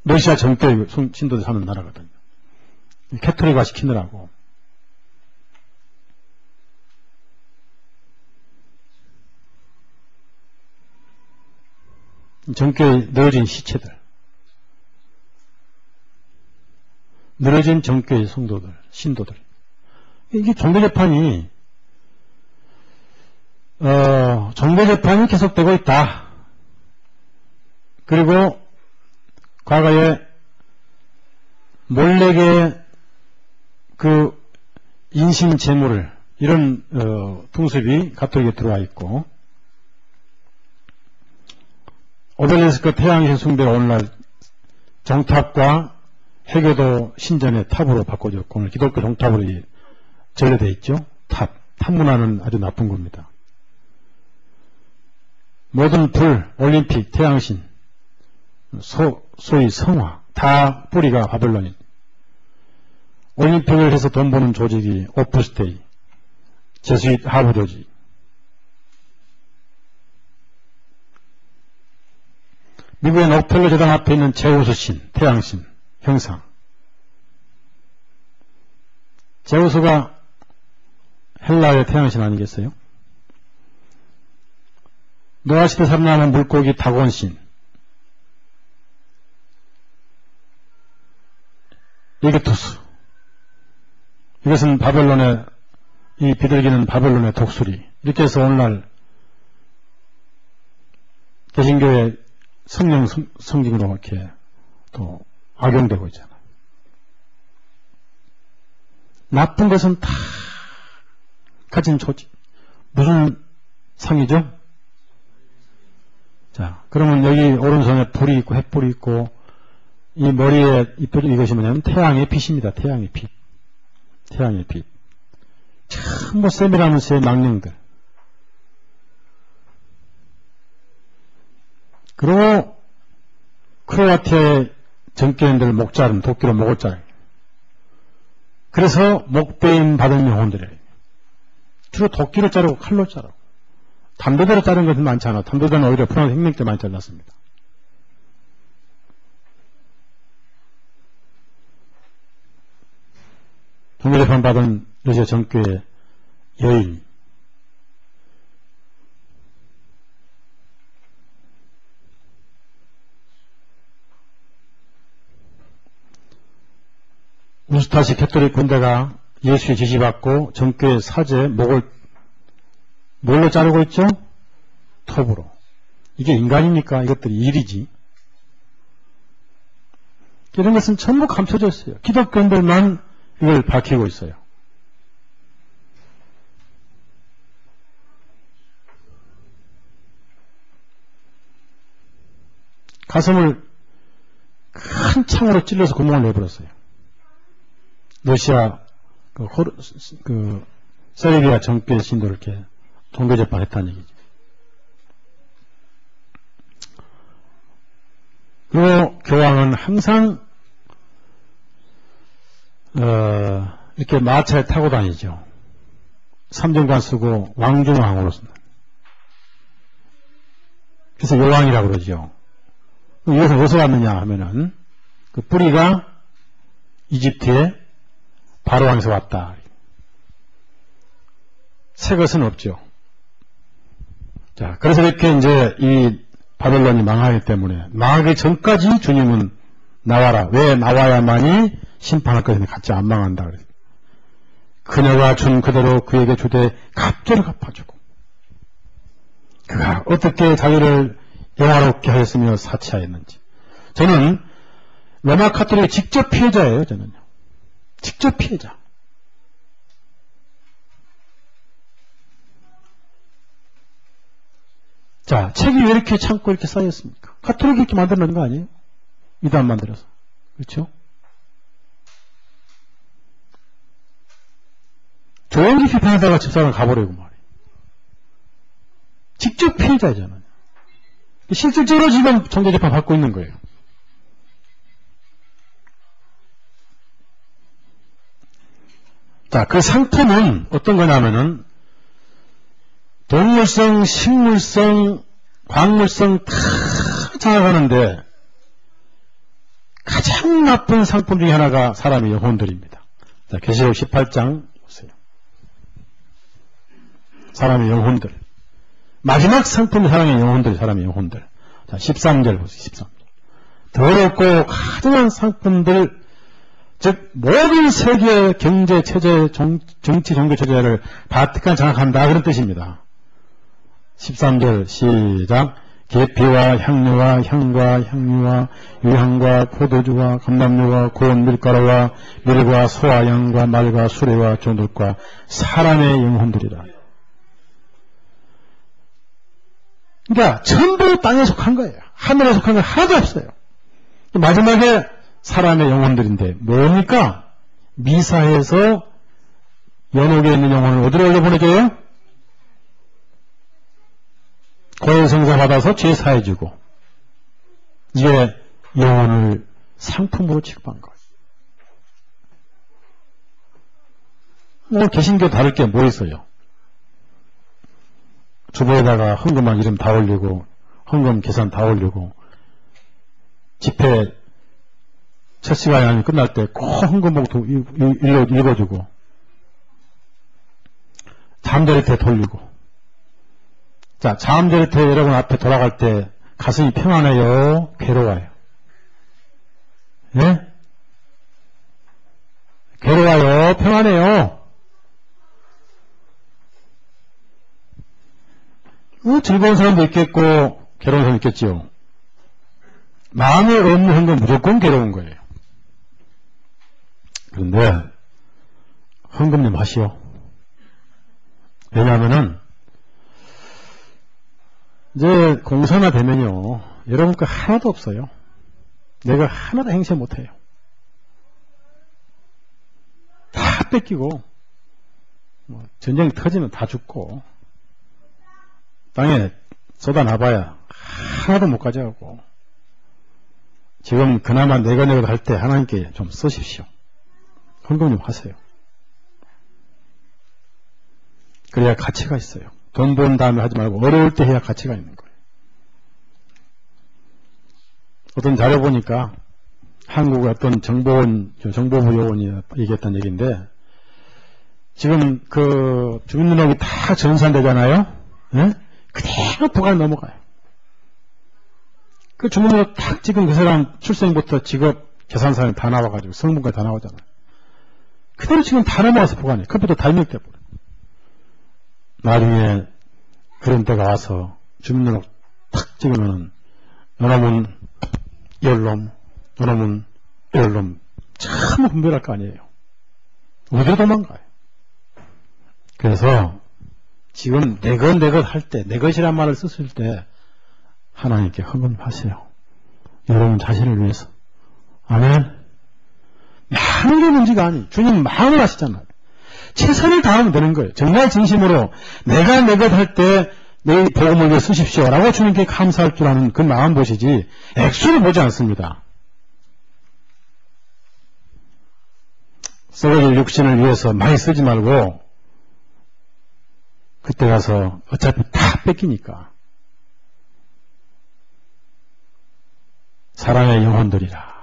러시아 정교회 신도들 사는 나라거든요. 캐토릭화 시키느라고. 정교회 늘어진 시체들, 늘어진 정교회 성도들, 신도들. 이게 종교재판이 종교재판이 계속되고 있다. 그리고 과거에 몰래게 그 인신 제물을 이런 풍습이 가톨릭에 들어와 있고, 오벨리스크 태양신 숭배가 오늘날 정탑과 해교도 신전의 탑으로 바꿔졌고, 오늘 기독교 정탑으로 전래되어 있죠. 탑 문화는 아주 나쁜 겁니다. 모든 불, 올림픽, 태양신, 소위 성화 다 뿌리가 바벨론인. 올림픽을 해서 돈 버는 조직이 오프스테이, 제수잇 하부 조직. 미국의 록펠러 재단 앞에 있는 제우스 신, 태양신, 형상. 제우스가 헬라의 태양신 아니겠어요? 노아시대 살아남은 물고기 다곤신. 에게투스. 이것은 바벨론의, 이 비둘기는 바벨론의 독수리. 이렇게 해서 오늘날 개신교의 성령 성징으로 이렇게 또 악용되고 있잖아. 나쁜 것은 다 가진 조직. 무슨 상이죠? 자, 그러면 여기 오른손에 불이 있고 햇불이 있고 이 머리에 이것이 뭐냐면 태양의 빛입니다. 태양의 빛. 태양의 빛. 전부 세미라누스의 망령들. 그리고 크로아티아의 정교인들 목 자름, 도끼로 목을 자르. 그래서 목베임 받은 영혼들이에요. 주로 도끼로 자르고 칼로 자르고. 담배대로 자른 것은 많지 않아. 담배대는 오히려 프랑스 혁명 때 많이 잘랐습니다. 종교재판 받은 러시아 정교회 여인. 우스타시 캐톨릭 군대가 예수의 지시받고 정교회 사제 목을 뭘로 자르고 있죠? 톱으로. 이게 인간입니까? 이것들이 일이지. 이런 것은 전부 감춰져 있어요. 기독교인들만 이걸 밝히고 있어요. 가슴을 큰 창으로 찔러서 구멍을 내버렸어요. 러시아 세르비아 정교회 신도를 이렇게 종교재판했다는 얘기죠. 그리고 교황은 항상 이렇게 마차에 타고 다니죠. 삼정관 쓰고 왕중왕으로 쓴다. 그래서 여왕이라고 그러죠. 이것은 어디서 왔느냐 하면은 그 뿌리가 이집트의 바로왕에서 왔다. 새 것은 없죠. 자, 그래서 이렇게 이제 이 바벨론이 망하기 때문에 망하기 전까지 주님은 나와라. 왜 나와야만이 심판할 것인데 같이 안 망한다. 그래서 그녀가 준 그대로 그에게 주되 갑절을 갚아주고 그가 어떻게 자기를 영화롭게 하였으며 사치하였는지. 저는 로마 카톨릭의 직접 피해자예요. 저는요. 직접 피해자. 자, 책이 왜 이렇게 창고 이렇게 쌓였습니까? 카톨릭이 이렇게 만들어놓은 거 아니에요? 이단 만들어서. 그렇죠? 조용히 비판하다가 집사람을 가버리고 말이에요. 직접 피해자잖아요. 실질적으로 지금 종교재판 받고 있는 거예요. 자, 그 상품은 어떤 거냐면은 동물성, 식물성 광물성 다 장악하는데 가장 나쁜 상품 중에 하나가 사람의 영혼들입니다. 자, 계시록 18장 보세요. 사람의 영혼들. 마지막 상품이 사람의 영혼들, 사람의 영혼들. 자, 13절 보세요. 13절. 더럽고 가증한 상품들, 즉 모든 세계의 경제 체제, 정치 종교 체제를 바티칸 장악한다, 그런 뜻입니다. 13절 시작. 계피와 향료와 향과 향유와 유향과 포도주와 감람류와 고운 밀가루와 밀과 소와 양과 말과 수레와 종들과 사람의 영혼들이라. 그러니까 전부 땅에 속한 거예요. 하늘에 속한 건 하나도 없어요. 마지막에 사람의 영혼들인데 뭡니까? 미사에서 연옥에 있는 영혼을 어디로 올려보내줘요? 고해성사 받아서 죄 사해주고, 이게 영혼을 상품으로 취급한 거예요. 오늘 개신교 다를 게 뭐 있어요? 주보에다가 헌금한 이름 다 올리고, 헌금 계산 다 올리고, 집회 첫 시간이 아니면 끝날 때 꼭 헌금 봉투 읽어주고, 잠자리 때 돌리고. 자, 잠자리 때 여러분 앞에 돌아갈 때 가슴이 평안해요? 괴로워요? 예? 괴로워요? 평안해요? 즐거운 사람도 있겠고 괴로운 사람도 있겠지요. 마음에 없는 건 무조건 괴로운 거예요. 그런데 헌금 좀 하시오. 왜냐하면은 이제 공사나 되면요, 여러분 거 하나도 없어요. 내가 하나도 행세 못해요. 다 뺏기고, 전쟁 터지면 다 죽고, 땅에 쏟아놔봐야 하나도 못 가져가고, 지금 그나마 내가 할 때 하나님께 좀 쓰십시오. 헌금 좀 하세요. 그래야 가치가 있어요. 돈 번 다음에 하지 말고 어려울 때 해야 가치가 있는 거예요. 어떤 자료 보니까 한국의 어떤 정보부 요원이 얘기했던 얘기인데, 지금 그 주민등록이 다 전산되잖아요. 예? 그대로 북한 넘어가요. 그 주민등록 딱 지금 그 사람 출생부터 직업, 계산사에 다 나와가지고 성분까지 다 나오잖아요. 그대로 지금 다 넘어가서 북한에 컴퓨터 다 입력돼버려요. 나중에 그런 때가 와서 주민등록 탁 찍으면은 요놈은 열놈, 요놈은 열놈, 참 분별할 거 아니에요. 어디로 도망가요? 그래서 지금 내 것 할 때, 내 것이란 말을 썼을 때 하나님께 헌금하세요. 여러분 자신을 위해서. 아멘. 많은 게 문제가 아니. 주님 마음을 아시잖아요. 최선을 다하면 되는 거예요. 정말 진심으로 내가 내 것 할 때 내 복음을 위해 쓰십시오 라고 주님께 감사할 줄 아는 그 마음 보시지 액수를 보지 않습니다. 썩어질 육신을 위해서 많이 쓰지 말고 그때 가서 어차피 다 뺏기니까 사랑의 영혼들이라.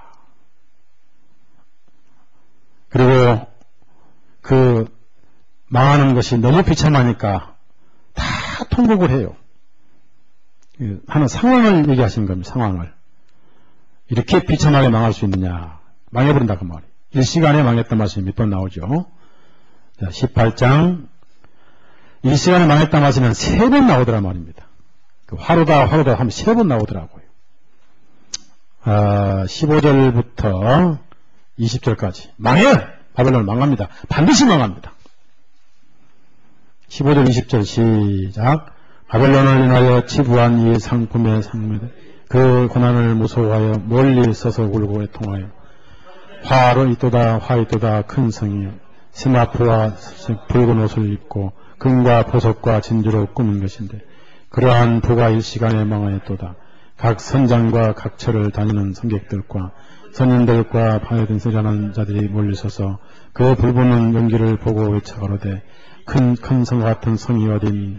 그리고 그 망하는 것이 너무 비참하니까 다 통곡을 해요. 하는 상황을 얘기하신 겁니다. 상황을. 이렇게 비참하게 망할 수 있느냐. 망해버린다 그 말이에요. 일시간에 망했단 말씀이 몇 번 나오죠. 자, 18장 일시간에 망했단 말씀은 3번 나오더란 말입니다. 그 화로다 하면 3번 나오더라고요. 15절부터 20절까지 망해! 바벨론 망합니다. 반드시 망합니다. 15절 20절 시작. 바벨론을 인하여 치부한 이 상품의 상매들 그 고난을 무서워하여 멀리 서서 울고 애통하여 화로 있도다 화 있도다 큰 성이여 세마포와 붉은 옷을 입고 금과 보석과 진주로 꾸민 것인데 그러한 부가 일시간에 망하였도다. 각 선장과 각 처를 다니는 성객들과 선인들과 파여든 세자는 자들이 몰리서서 그 불붙는 연기를 보고 외쳐 가로되 큰 성 같은 성이 어디니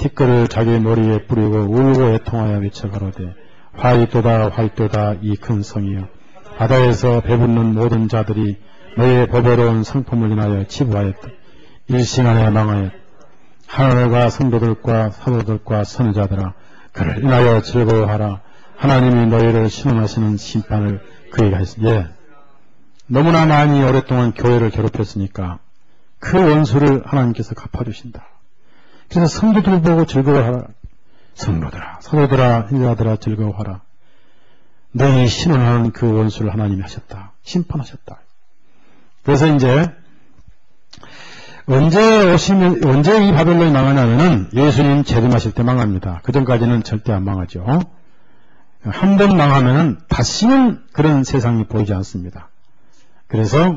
티끌을 자기 머리에 뿌리고 울고 애통하여 외쳐가로되 화이도다 이 큰 성이여 바다에서 배붙는 모든 자들이 너의 보배로운 상품을 인하여 치부하였다. 일시간에 망하였다. 하늘과 성도들과 사도들과 선지자들아 그를 인하여 즐거워하라. 하나님이 너희를 신원하시는 심판을 그에게 하였으니 너무나 많이 오랫동안 교회를 괴롭혔으니까 그 원수를 하나님께서 갚아주신다. 그래서 성도들 보고 즐거워하라. 성도들아 사도들아 인자들아 즐거워하라. 너희 신원하는 그 원수를 하나님이 하셨다. 심판하셨다. 그래서 이제 언제 이 바벨론이 망하냐면은 예수님 재림하실 때 망합니다. 그 전까지는 절대 안 망하죠. 한 번 망하면은 다시는 그런 세상이 보이지 않습니다. 그래서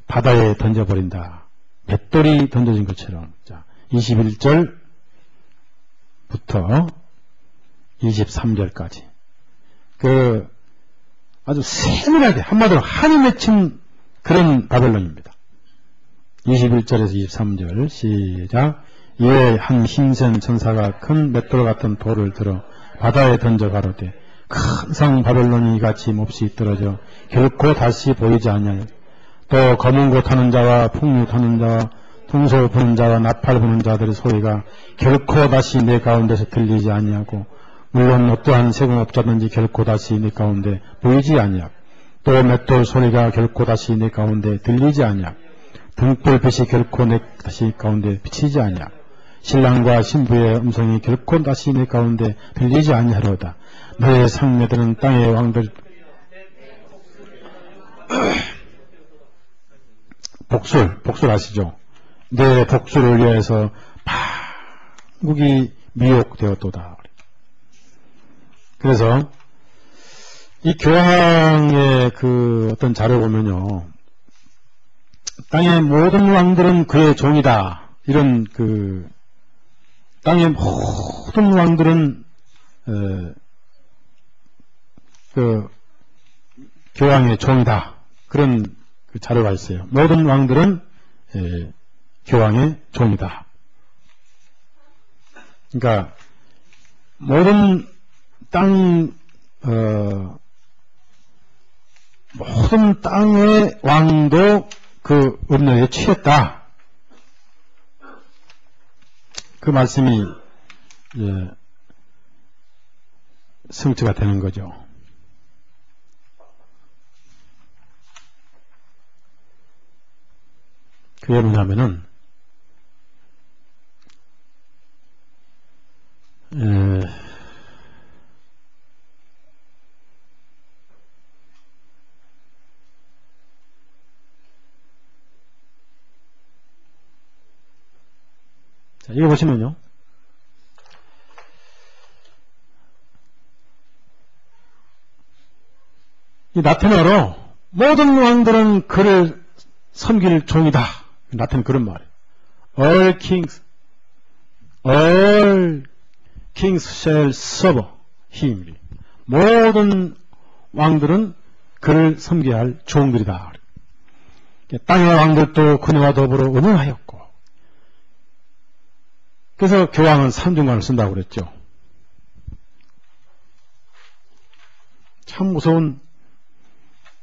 바다에 던져버린다. 맷돌이 던져진 것처럼. 자, 21절부터 23절까지. 아주 세밀하게, 한마디로 한이 맺힌 그런 바벨론입니다. 21절에서 23절, 시작. 이에 한 힘센 천사가 큰 맷돌 같은 돌을 들어 바다에 던져 가로되 큰 성 바벨론이 같이 몹시 떨어져 결코 다시 보이지 아니하여 또 검은 고 타는 자와 풍류 타는 자와 동소 부는 자와 나팔 부는 자들의 소리가 결코 다시 내 가운데서 들리지 아니하고 물론 어떠한 세금업자든지 결코 다시 내 가운데 보이지 아니하고 또 맷돌 소리가 결코 다시 내 가운데 들리지 아니하고 등불빛이 결코 내 다시 가운데 비치지 아니하고 신랑과 신부의 음성이 결코 다시 내 가운데 들리지 아니하로다. 너의 상매들은 땅의 왕들 복술 아시죠? 내 복술을 위해서 판국이 미혹되었도다. 그래서 이 교황의 그 어떤 자료 보면요, 땅의 모든 왕들은 그의 종이다. 이런 땅의 모든 왕들은 교황의 종이다. 그런 자료가 있어요. 모든 왕들은 교황의 종이다. 그러니까 모든 모든 땅의 왕도 그 음료에 취했다. 그 말씀이 성취가 되는 거죠. 그게 뭐냐면은 자, 이거 보시면요, 이 라틴어로 모든 왕들은 그를 섬길 종이다. 라틴 그런 말이에요. All kings shall serve him. 모든 왕들은 그를 섬겨야 할 종들이다. 땅의 왕들도 그네와 더불어 운영하였고, 그래서 교황은 삼중관을 쓴다고 그랬죠. 참 무서운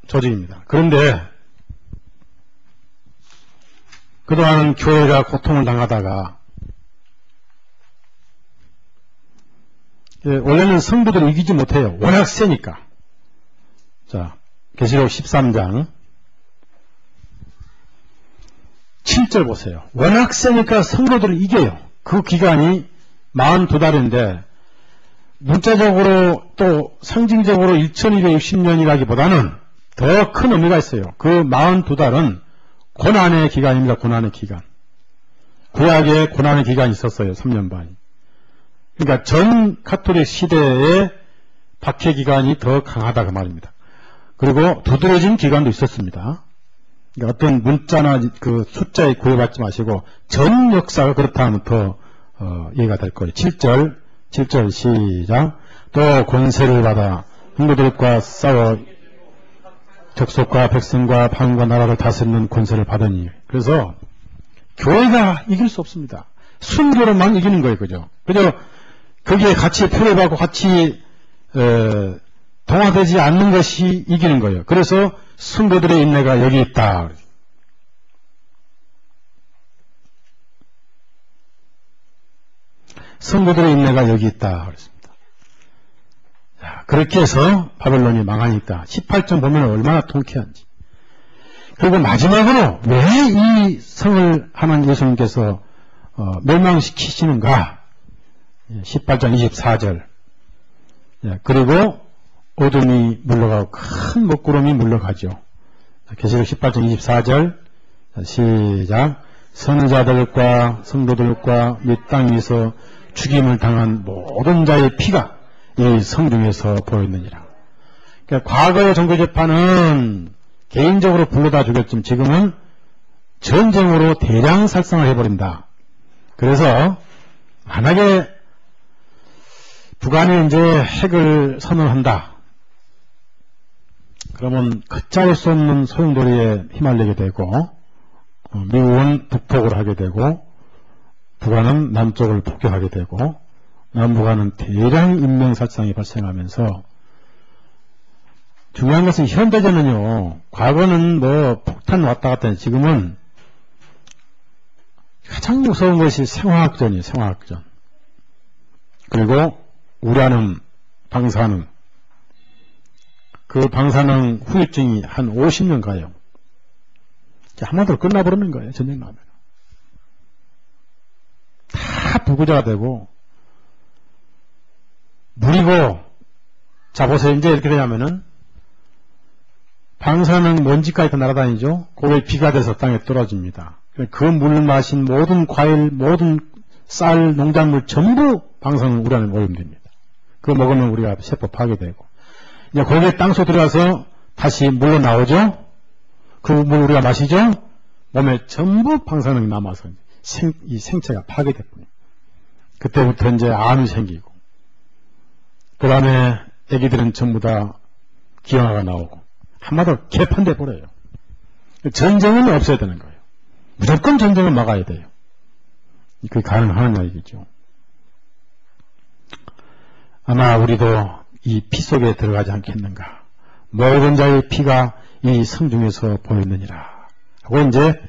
조직입니다. 그런데 그동안은 교회가 고통을 당하다가 원래는 성도들을 이기지 못해요. 워낙 세니까. 자, 계시록 13장 7절 보세요. 워낙 세니까 성도들을 이겨요. 그 기간이 42달인데 문자적으로 또 상징적으로 1260년이라기보다는 더 큰 의미가 있어요. 그 42달은 고난의 기간입니다. 고난의 기간. 구약에 고난의 기간이 있었어요. 3년 반. 그러니까 전 가톨릭 시대의 박해 기간이 더 강하다 그 말입니다. 그리고 두드러진 기간도 있었습니다. 그러니까 어떤 문자나 그 숫자에 구애받지 마시고 전 역사가 그렇다 하면 더 이해가 될 거예요. 7절 시작. 또 권세를 받아 형제들과 싸워 족속과 백성과 방과 나라를 다스리는 권세를 받으니. 그래서 교회가 이길 수 없습니다. 순교로만 이기는 거예요. 그죠? 그죠? 거기에 같이 풀어가고 같이, 동화되지 않는 것이 이기는 거예요. 그래서 순교들의 인내가 여기 있다. 성도들의 인내가 여기 있다. 그랬습니다. 자, 그렇게 해서 바벨론이 망하니까 18점 보면 얼마나 통쾌한지. 그리고 마지막으로 왜 이 성을 하나님 예수님께서 멸망시키시는가? 18장 24절. 그리고 어둠이 물러가고 큰 먹구름이 물러가죠. 계시록 18장 24절. 시작. 선지자들과 성도들과 및 땅 위에서 죽임을 당한 모든 자의 피가 이 성중에서 보였느니라. 그러니까 과거의 종교재판은 개인적으로 불러다 죽였지만 지금은 전쟁으로 대량 살상을 해버린다. 그래서 만약에 북한이 이제 핵을 선언한다. 그러면 걷잡을 수 없는 소용돌이에 휘말리게 되고 미국은 북폭을 하게 되고 북한은 남쪽을 폭격하게 되고 남북한은 대량 인명살상이 발생하면서 중요한 것은 현대전은요. 과거는 뭐 폭탄 왔다 갔다 했는데 지금은 가장 무서운 것이 생화학전이에요. 생화학전. 그리고 우라늄, 방사능. 그 방사능 후유증이 한 50년 가요. 한마디로 끝나버리는 거예요. 전쟁 나면. 다 불구자가 되고 물이고 자 보세요. 이제 이렇게 되냐면은 방사능 먼지까지 다 날아다니죠. 그게 비가 돼서 땅에 떨어집니다. 그 물을 마신 모든 과일, 모든 쌀, 농작물 전부 방사능 우라늄 오염됩니다. 그거 먹으면 우리가 세포 파괴되고 이제 거기에 땅속 들어가서 다시 물로 나오죠. 그 물 우리가 마시죠. 몸에 전부 방사능이 남아서 이 생체가 파괴됐군요. 그때부터 이제 암이 생기고 그 다음에 애기들은 전부 다 기형아가 나오고 한마디로 개판돼 버려요. 전쟁은 없어야 되는 거예요. 무조건 전쟁을 막아야 돼요. 그게 가능하느냐 이거죠. 아마 우리도 이 피 속에 들어가지 않겠는가. 모든 자의 피가 이 성중에서 보였느니라 하고 이제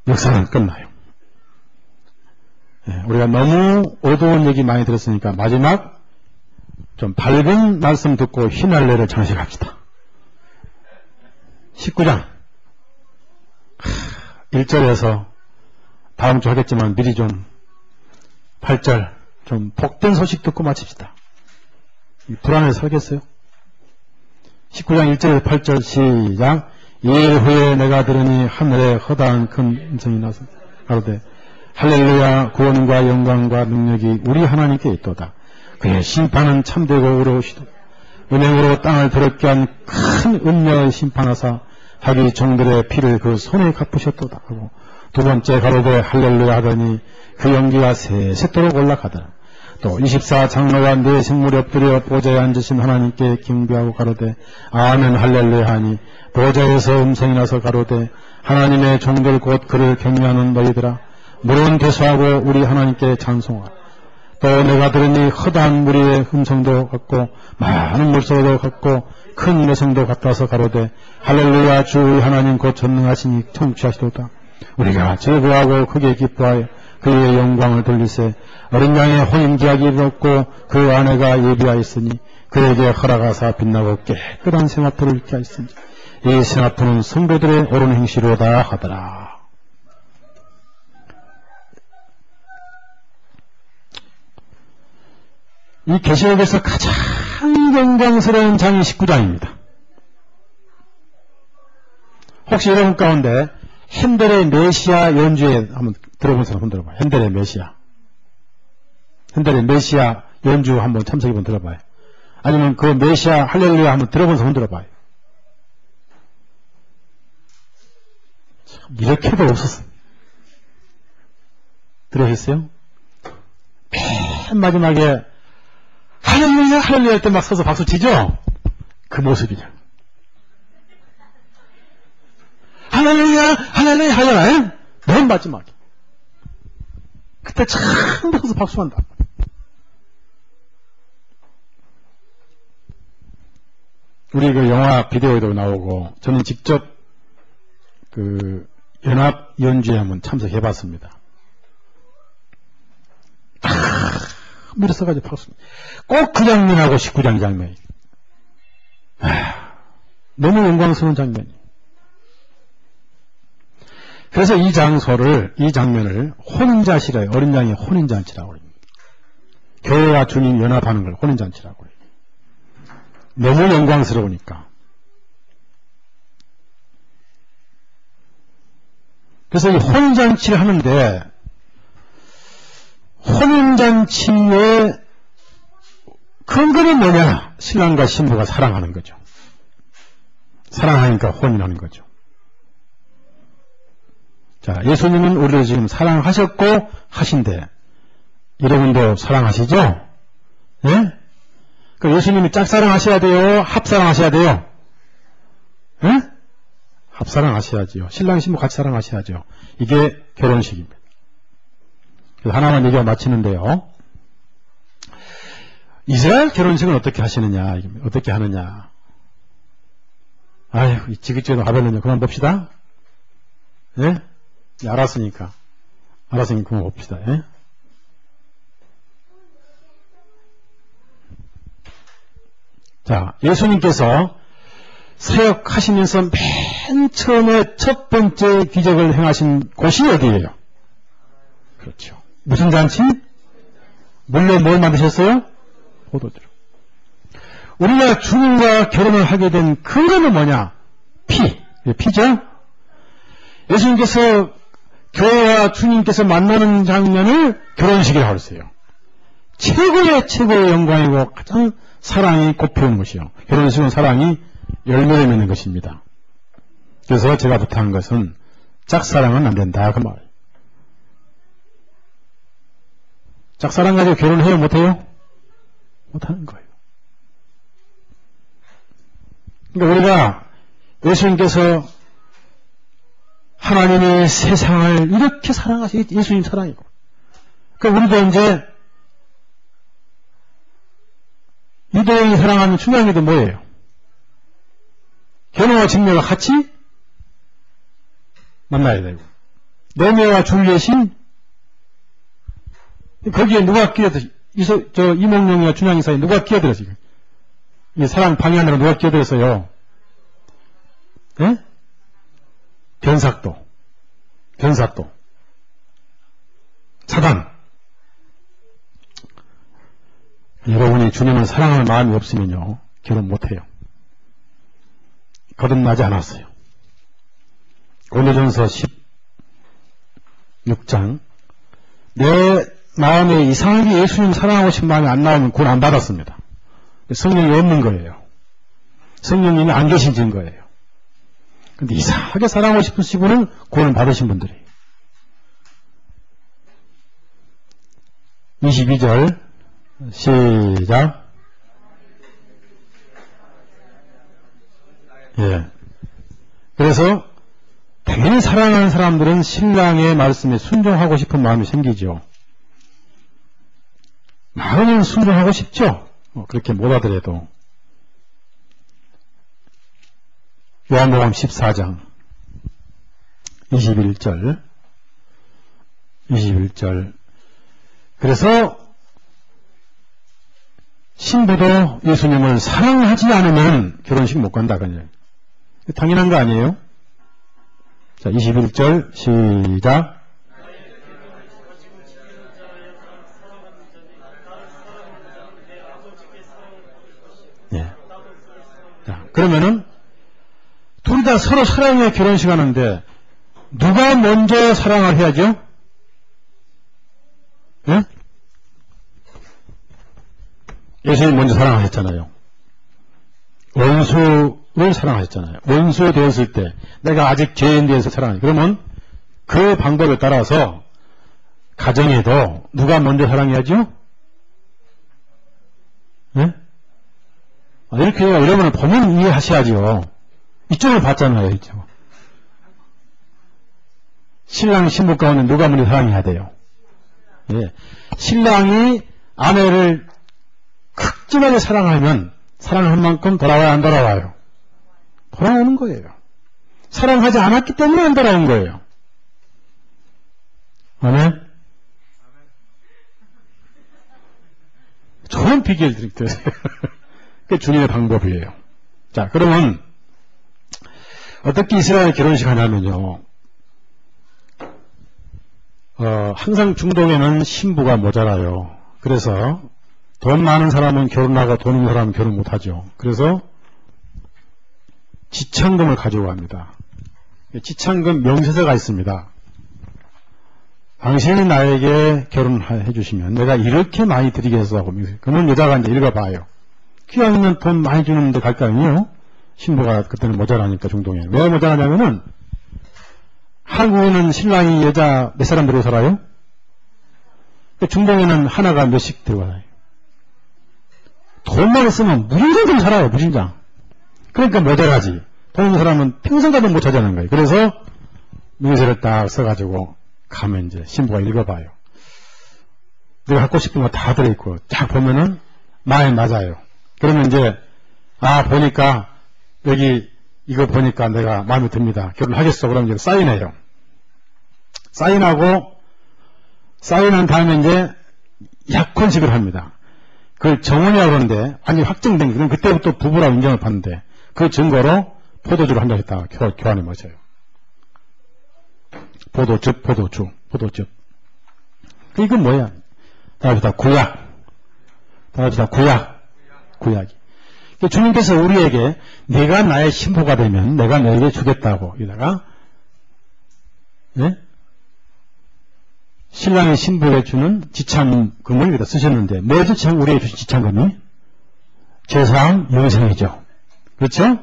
역사는 끝나요. 우리가 너무 어두운 얘기 많이 들었으니까 마지막 좀 밝은 말씀 듣고 휘날레를 장식합시다. 19장 1절에서 다음 주 하겠지만 미리 좀 8절 좀 복된 소식 듣고 마칩시다. 불안해서 살겠어요? 19장 1절에서 8절 시작. 이일 후에 내가 들으니 하늘에 허다한 큰 음성이 나서 가로되 할렐루야 구원과 영광과 능력이 우리 하나님께 있도다. 그의 심판은 참되고 의로우시도다. 은행으로 땅을 더럽게 한 큰 은녀의 심판하사 자기 종들의 피를 그 손에 갚으셨도다 하고 두 번째 가로되 할렐루야 하더니 그 연기가 새새도록 올라가더라. 또 24장로와 네 생물이 엎드려 보좌에 앉으신 하나님께 경배하고 가로되 아멘 할렐루야 하니 보좌에서 음성이 나서 가로되 하나님의 종들 곧 그를 경외하는 너희들아 물은 대수하고 우리 하나님께 찬송하라. 또 내가 들으니 허다한 무리의 음성도 같고 많은 물소리도 같고 큰 내성도 같아서 가로되 할렐루야 주 하나님 곧 전능하시니 청취하시도다. 우리가 즐거워하고 크게 기뻐하여 그의 영광을 돌리세. 어린 양의 혼인기약이 이르렀고 그 아내가 예비하였으니 그에게 허락하사 빛나고 깨끗한 세마포를 입게 하였으니 이 세마포는 성도들의 옳은 행실로다 하더라. 이 계시록에서 가장 영광스러운 장이 19장입니다. 혹시 여러분 가운데 핸델의 메시아 연주에 한번 들어본 사람 한번 들어봐요. 핸델의 메시아. 핸델의 메시아 연주 한번 참석해본 들어봐요. 아니면 그 메시아 할렐루야 한번 들어본 사람 들어봐요. 참, 이렇게도 없었어. 들으셨어요? 맨 마지막에 할렐루야 할렐루야 할 때 막 서서 박수 치죠? 그 모습이죠. 할렐루야 할렐루야 할렐루야 맨 마지막에 그때 참 박수 박수한다. 우리 그 영화 비디오에도 나오고 저는 직접 그 연합 연주회 한번 참석해봤습니다. 밀어서가지고 박수. 꼭 그 장면하고 19장 장면이. 너무 영광스러운 장면이. 그래서 이 장면을 혼인잔치라요. 어린 양의 혼인잔치라고 합니다. 교회와 주님 연합하는 걸 혼인잔치라고 해요. 너무 영광스러우니까. 그래서 이 혼인잔치를 하는데, 혼인잔치의 근거는 뭐냐? 신랑과 신부가 사랑하는 거죠. 사랑하니까 혼인하는 거죠. 자, 예수님은 우리를 지금 사랑하셨고 하신데, 여러분도 사랑하시죠? 예? 그 예수님이 짝사랑하셔야 돼요? 합사랑하셔야 돼요? 예? 합사랑하셔야지요. 신랑 신부 같이 사랑하셔야죠. 이게 결혼식입니다. 그래서 하나만 얘기하고 마치는데요. 이스라엘 결혼식은 어떻게 하시느냐? 어떻게 하느냐? 아휴, 지긋지긋 하별로냐. 그만 봅시다. 예? 알았으니까 그만 봅시다. 예? 자, 예수님께서 사역하시면서 맨 처음에 첫 번째 기적을 행하신 곳이 어디예요? 그렇죠. 무슨 잔치? 물로 뭘 만드셨어요? 포도주로. 우리가 주님과 결혼을 하게 된 근거는 뭐냐? 피죠? 예수님께서 교회와 주님께서 만나는 장면을 결혼식이라고 했어요. 최고의 영광이고 가장 사랑이 꽃피운 것이요. 결혼식은 사랑이 열매를 맺는 것입니다. 그래서 제가 부탁한 것은 짝사랑은 안 된다 그 말이에요. 짝사랑 가지고 결혼해요? 못해요? 못하는 거예요. 그러니까 우리가 예수님께서 하나님이 세상을 이렇게 사랑하시 예수님 사랑이고 그러니까 우리도 이제 유대인이 사랑하는 중요한 게 뭐예요? 견해와 직녀가 같이 만나야 되고 로미오와 줄리엣이 거기에 누가 끼어들어 이몽룡이와 준양이 사이에 누가 끼어들어 지금 이 사랑 방해하느라 누가 끼어들었어요? 예? 변사또 사단. 여러분이 주님을 사랑하는 마음이 없으면요 결혼 못해요. 거듭나지 않았어요. 고린도전서 16장 내 마음에 이상하게 예수님 사랑하고 싶은 마음이 안 나오면 구원 안 받았습니다. 성령이 없는 거예요. 성령님이 안 계신 증거예요. 근데 이상하게 사랑하고 싶으시고는 구원을 받으신 분들이에요. 22절 시작. 예. 그래서 당연히 사랑하는 사람들은 신랑의 말씀에 순종하고 싶은 마음이 생기죠. 마음은 순종하고 싶죠. 그렇게 못하더라도. 요한복음 14장 21절 그래서 신부도 예수님을 사랑하지 않으면 결혼식 못 간다. 그냥. 당연한 거 아니에요? 자, 21절 시작. 예. 자, 그러면은 둘 다 서로 사랑해 결혼식 하는데 누가 먼저 사랑을 해야죠? 예? 예수님 먼저 사랑하셨잖아요. 원수를 사랑하셨잖아요. 원수 되었을 때 내가 아직 죄인 되어서 사랑하죠. 그러면 그 방법에 따라서 가정에도 누가 먼저 사랑해야죠? 예? 이렇게 여러분을 보면 이해하셔야죠. 이쪽을 봤잖아요. 이쪽. 신랑 신부 가운데 누가 먼저 사랑해야 돼요? 예. 신랑이 아내를 극진하게 사랑하면 사랑한 만큼 돌아와야 안 돌아와요? 돌아오는 거예요. 사랑하지 않았기 때문에 안 돌아온 거예요. 아멘? 좋은 비결 드릴게요. 그게 주님의 방법이에요. 자, 그러면 어떻게 이스라엘 결혼식 하냐면요. 항상 중동에는 신부가 모자라요. 그래서 돈 많은 사람은 결혼하고 돈 없는 사람은 결혼 못하죠. 그래서 지참금을 가지고 갑니다. 지참금 명세서가 있습니다. 당신이 나에게 결혼해 주시면 내가 이렇게 많이 드리겠어하고 그러면 여자가 이제 읽어봐요. 기왕이면 돈 많이 주는데 갈 거 아니에요? 신부가 그때는 모자라니까 중동에. 왜 모자라냐면은 한국에는 신랑이 여자 몇 사람 데리고 살아요? 중동에는 하나가 몇씩 데리고 살아요. 돈만 있으면 무진장 좀 살아요. 무진장. 그러니까 모자라지. 돈 있는 사람은 평생 가도 못 찾아내는 거예요. 그래서 명세를 딱 써가지고 가면 이제 신부가 읽어봐요. 내가 갖고 싶은 거 다 들어있고 쫙 보면은 마음에 맞아요. 그러면 이제 보니까 여기 이거 보니까 내가 마음에 듭니다. 결혼하겠어. 그러면 이제 사인해요. 사인한 다음에 이제 약혼식을 합니다. 그걸 정혼이라고 그러는데 완전히 확정된 게 그럼 그때부터 부부라고 인정을 받는데 그 증거로 포도주를 한 잔씩 다 교환해 마셔요. 포도즙. 이건 뭐야? 다음부터 구약이. 주님께서 우리에게 내가 나의 신부가 되면 내가 너에게 주겠다고 이러다가 예? 신랑의 신부에 주는 지참금을 여기다 쓰셨는데 뭐 우리에게 주신 지참금이? 죄사함 영생이죠. 그렇죠?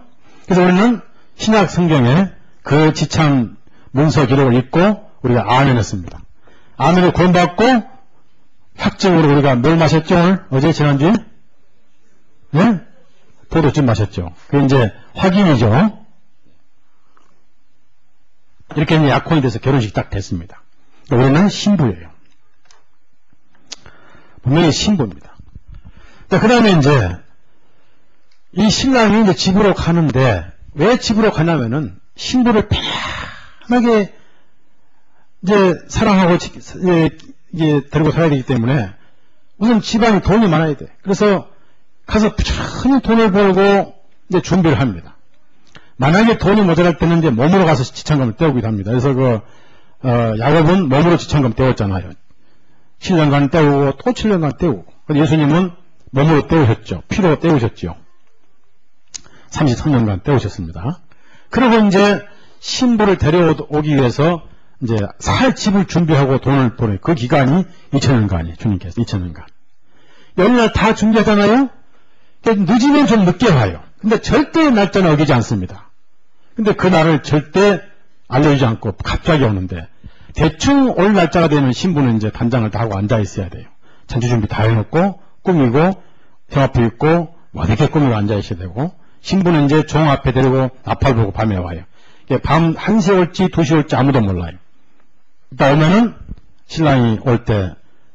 그래서 우리는 신약 성경에 그 지참 문서 기록을 읽고 우리가 아멘했습니다. 아멘을 구원받고 확증으로 우리가 뭘 마셨죠? 오늘? 어제 지난주에? 네? 포도즙 마셨죠. 그게 이제 확인이죠. 이렇게 이제 약혼이 돼서 결혼식이 딱 됐습니다. 우리는 신부예요. 분명히 신부입니다. 자, 그 다음에 이제 이 신랑이 이제 집으로 가는데 왜 집으로 가냐면은 신부를 편하게 이제 사랑하고 이제 데리고 살아야 되기 때문에 우선 집안에 돈이 많아야 돼. 그래서 가서 부지런히 돈을 벌고 이제 준비를 합니다. 만약에 돈이 모자랄 때는 이제 몸으로 가서 지참금을 떼우기도 합니다. 그래서 야곱은 몸으로 지참금 떼웠잖아요. 7년간 떼우고 또 7년간 떼우고. 예수님은 몸으로 떼우셨죠. 피로 떼우셨죠. 33년간 떼우셨습니다. 그리고 이제 신부를 데려오기 위해서 이제 살 집을 준비하고 돈을 보내. 그 기간이 2000년간이에요. 주님께서 2000년간. 여기날 다 준비하잖아요. 늦으면 좀 늦게 와요. 근데 절대 날짜는 어기지 않습니다. 근데 그 날을 절대 알려주지 않고 갑자기 오는데 대충 올 날짜가 되면 신부는 이제 단장을 다 하고 앉아 있어야 돼요. 잔치 준비 다 해놓고 꾸미고 병합도 입고 어떻게 꾸미고 앉아 있어야 되고 신부는 이제 종 앞에 데리고 나팔 보고 밤에 와요. 밤 1시 올지 2시 올지 아무도 몰라요. 이따 오면은 신랑이 올 때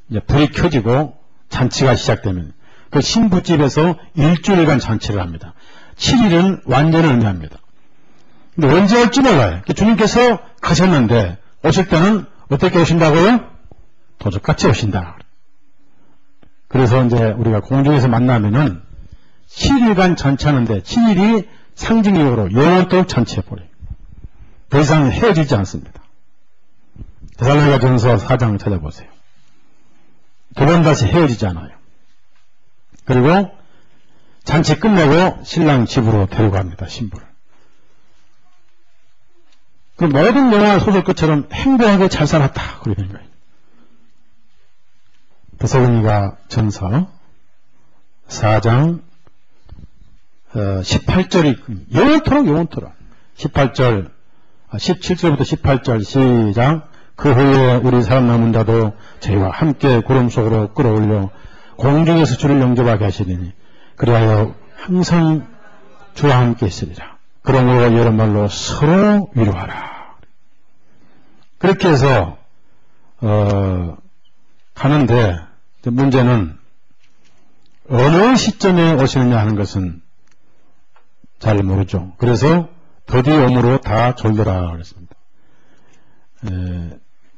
이제 불이 켜지고 잔치가 시작되면 그 신부집에서 일주일간 잔치를 합니다. 7일은 완전을 의미합니다. 근데 언제 올지 몰라요. 주님께서 가셨는데 오실 때는 어떻게 오신다고요? 도적같이 오신다. 그래서 이제 우리가 공중에서 만나면은 7일간 잔치하는데 7일이 상징적으로 영원토록 잔치해버려요. 더 이상 헤어지지 않습니다. 데살로니가전서 4장을 찾아보세요. 두 번 다시 헤어지지 않아요. 그리고 잔치 끝내고 신랑 집으로 데려갑니다. 신부를. 그 모든 영화 소설 것처럼 행복하게 잘 살았다. 그러는 거예요. 데살로니가전서 4장 18절이 영원토록 18절 17절부터 18절 시작. 그 후에 우리 살아남은 자도 저희와 함께 구름 속으로 끌어올려 공중에서 주를 영접하게 하시리니 그리하여 항상 주와 함께 있으리라. 그러므로 여러 말로 서로 위로하라. 그렇게 해서 가는데 문제는 어느 시점에 오시느냐 하는 것은 잘 모르죠. 그래서 더디 오므로 다 졸더라 그랬습니다.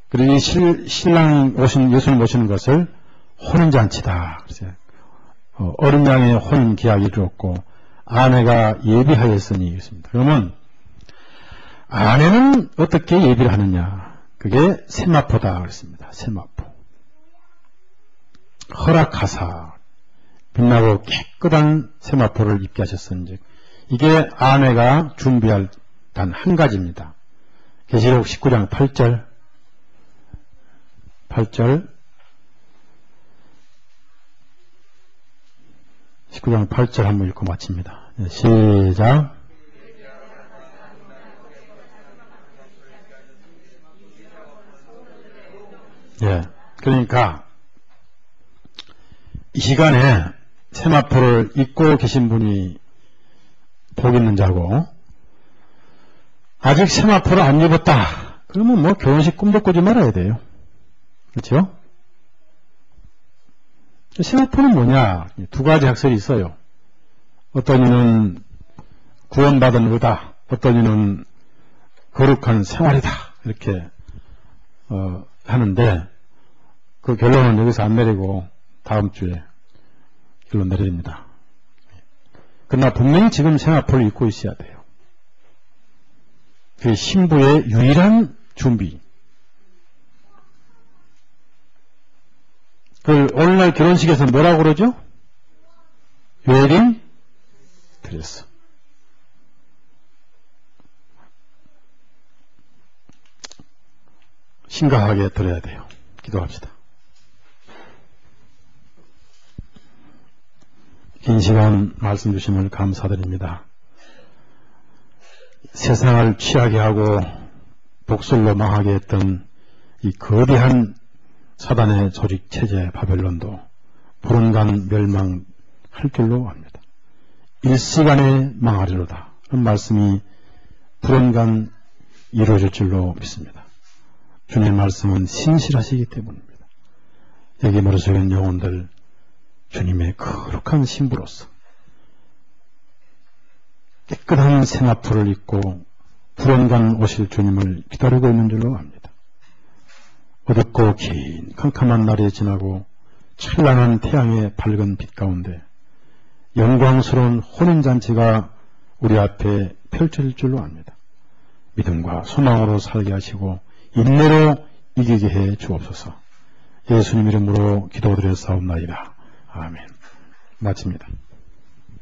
그리고 이 신랑 예수님 오시는 것을 혼인잔치다. 그랬어요. 어린 양의 혼인 기약이 이루었고 아내가 예비하였으니 그랬습니다. 그러면 아내는 어떻게 예비를 하느냐? 그게 세마포다 그랬습니다. 세마포. 허락하사 빛나고 깨끗한 세마포를 입게 하셨은즉 이게 아내가 준비할 단 한 가지입니다. 계시록 19장 8절 19장 8절 한번 읽고 마칩니다. 시작. 예, 그러니까 이 시간에 세마포를 입고 계신 분이 복 있는 자고 아직 세마포를 안 입었다. 그러면 뭐 결혼식 꿈도 꾸지 말아야 돼요. 그렇죠? 세마포는 뭐냐? 두 가지 학설이 있어요. 어떤 이는 구원받은 의다. 어떤 이는 거룩한 생활이다. 이렇게 하는데 그 결론은 여기서 안 내리고 다음 주에 결론 내립니다. 그러나 분명히 지금 세마포를 입고 있어야 돼요. 그 신부의 유일한 준비. 그걸 오늘날 결혼식에서 뭐라고 그러죠? 웨딩 드레스. 심각하게 들어야 돼요. 기도합시다. 긴 시간 말씀 주심을 감사드립니다. 세상을 취하게 하고 독설로 망하게 했던 이 거대한 사단의 조직 체제 바벨론도 불언간 멸망할 줄로 압니다. 일시간에 망하리로다. 그런 말씀이 불언간 이루어질 줄로 믿습니다. 주님의 말씀은 신실하시기 때문입니다. 여기 모르시는 영혼들 주님의 거룩한 신부로서 깨끗한 세마포를 입고 불언간 오실 주님을 기다리고 있는 줄로 압니다. 어둡고 긴 캄캄한 날이 지나고 찬란한 태양의 밝은 빛 가운데 영광스러운 혼인잔치가 우리 앞에 펼쳐질 줄로 압니다. 믿음과 소망으로 살게 하시고 인내로 이기게 해 주옵소서. 예수님 이름으로 기도드렸사옵나이다. 아멘. 마칩니다.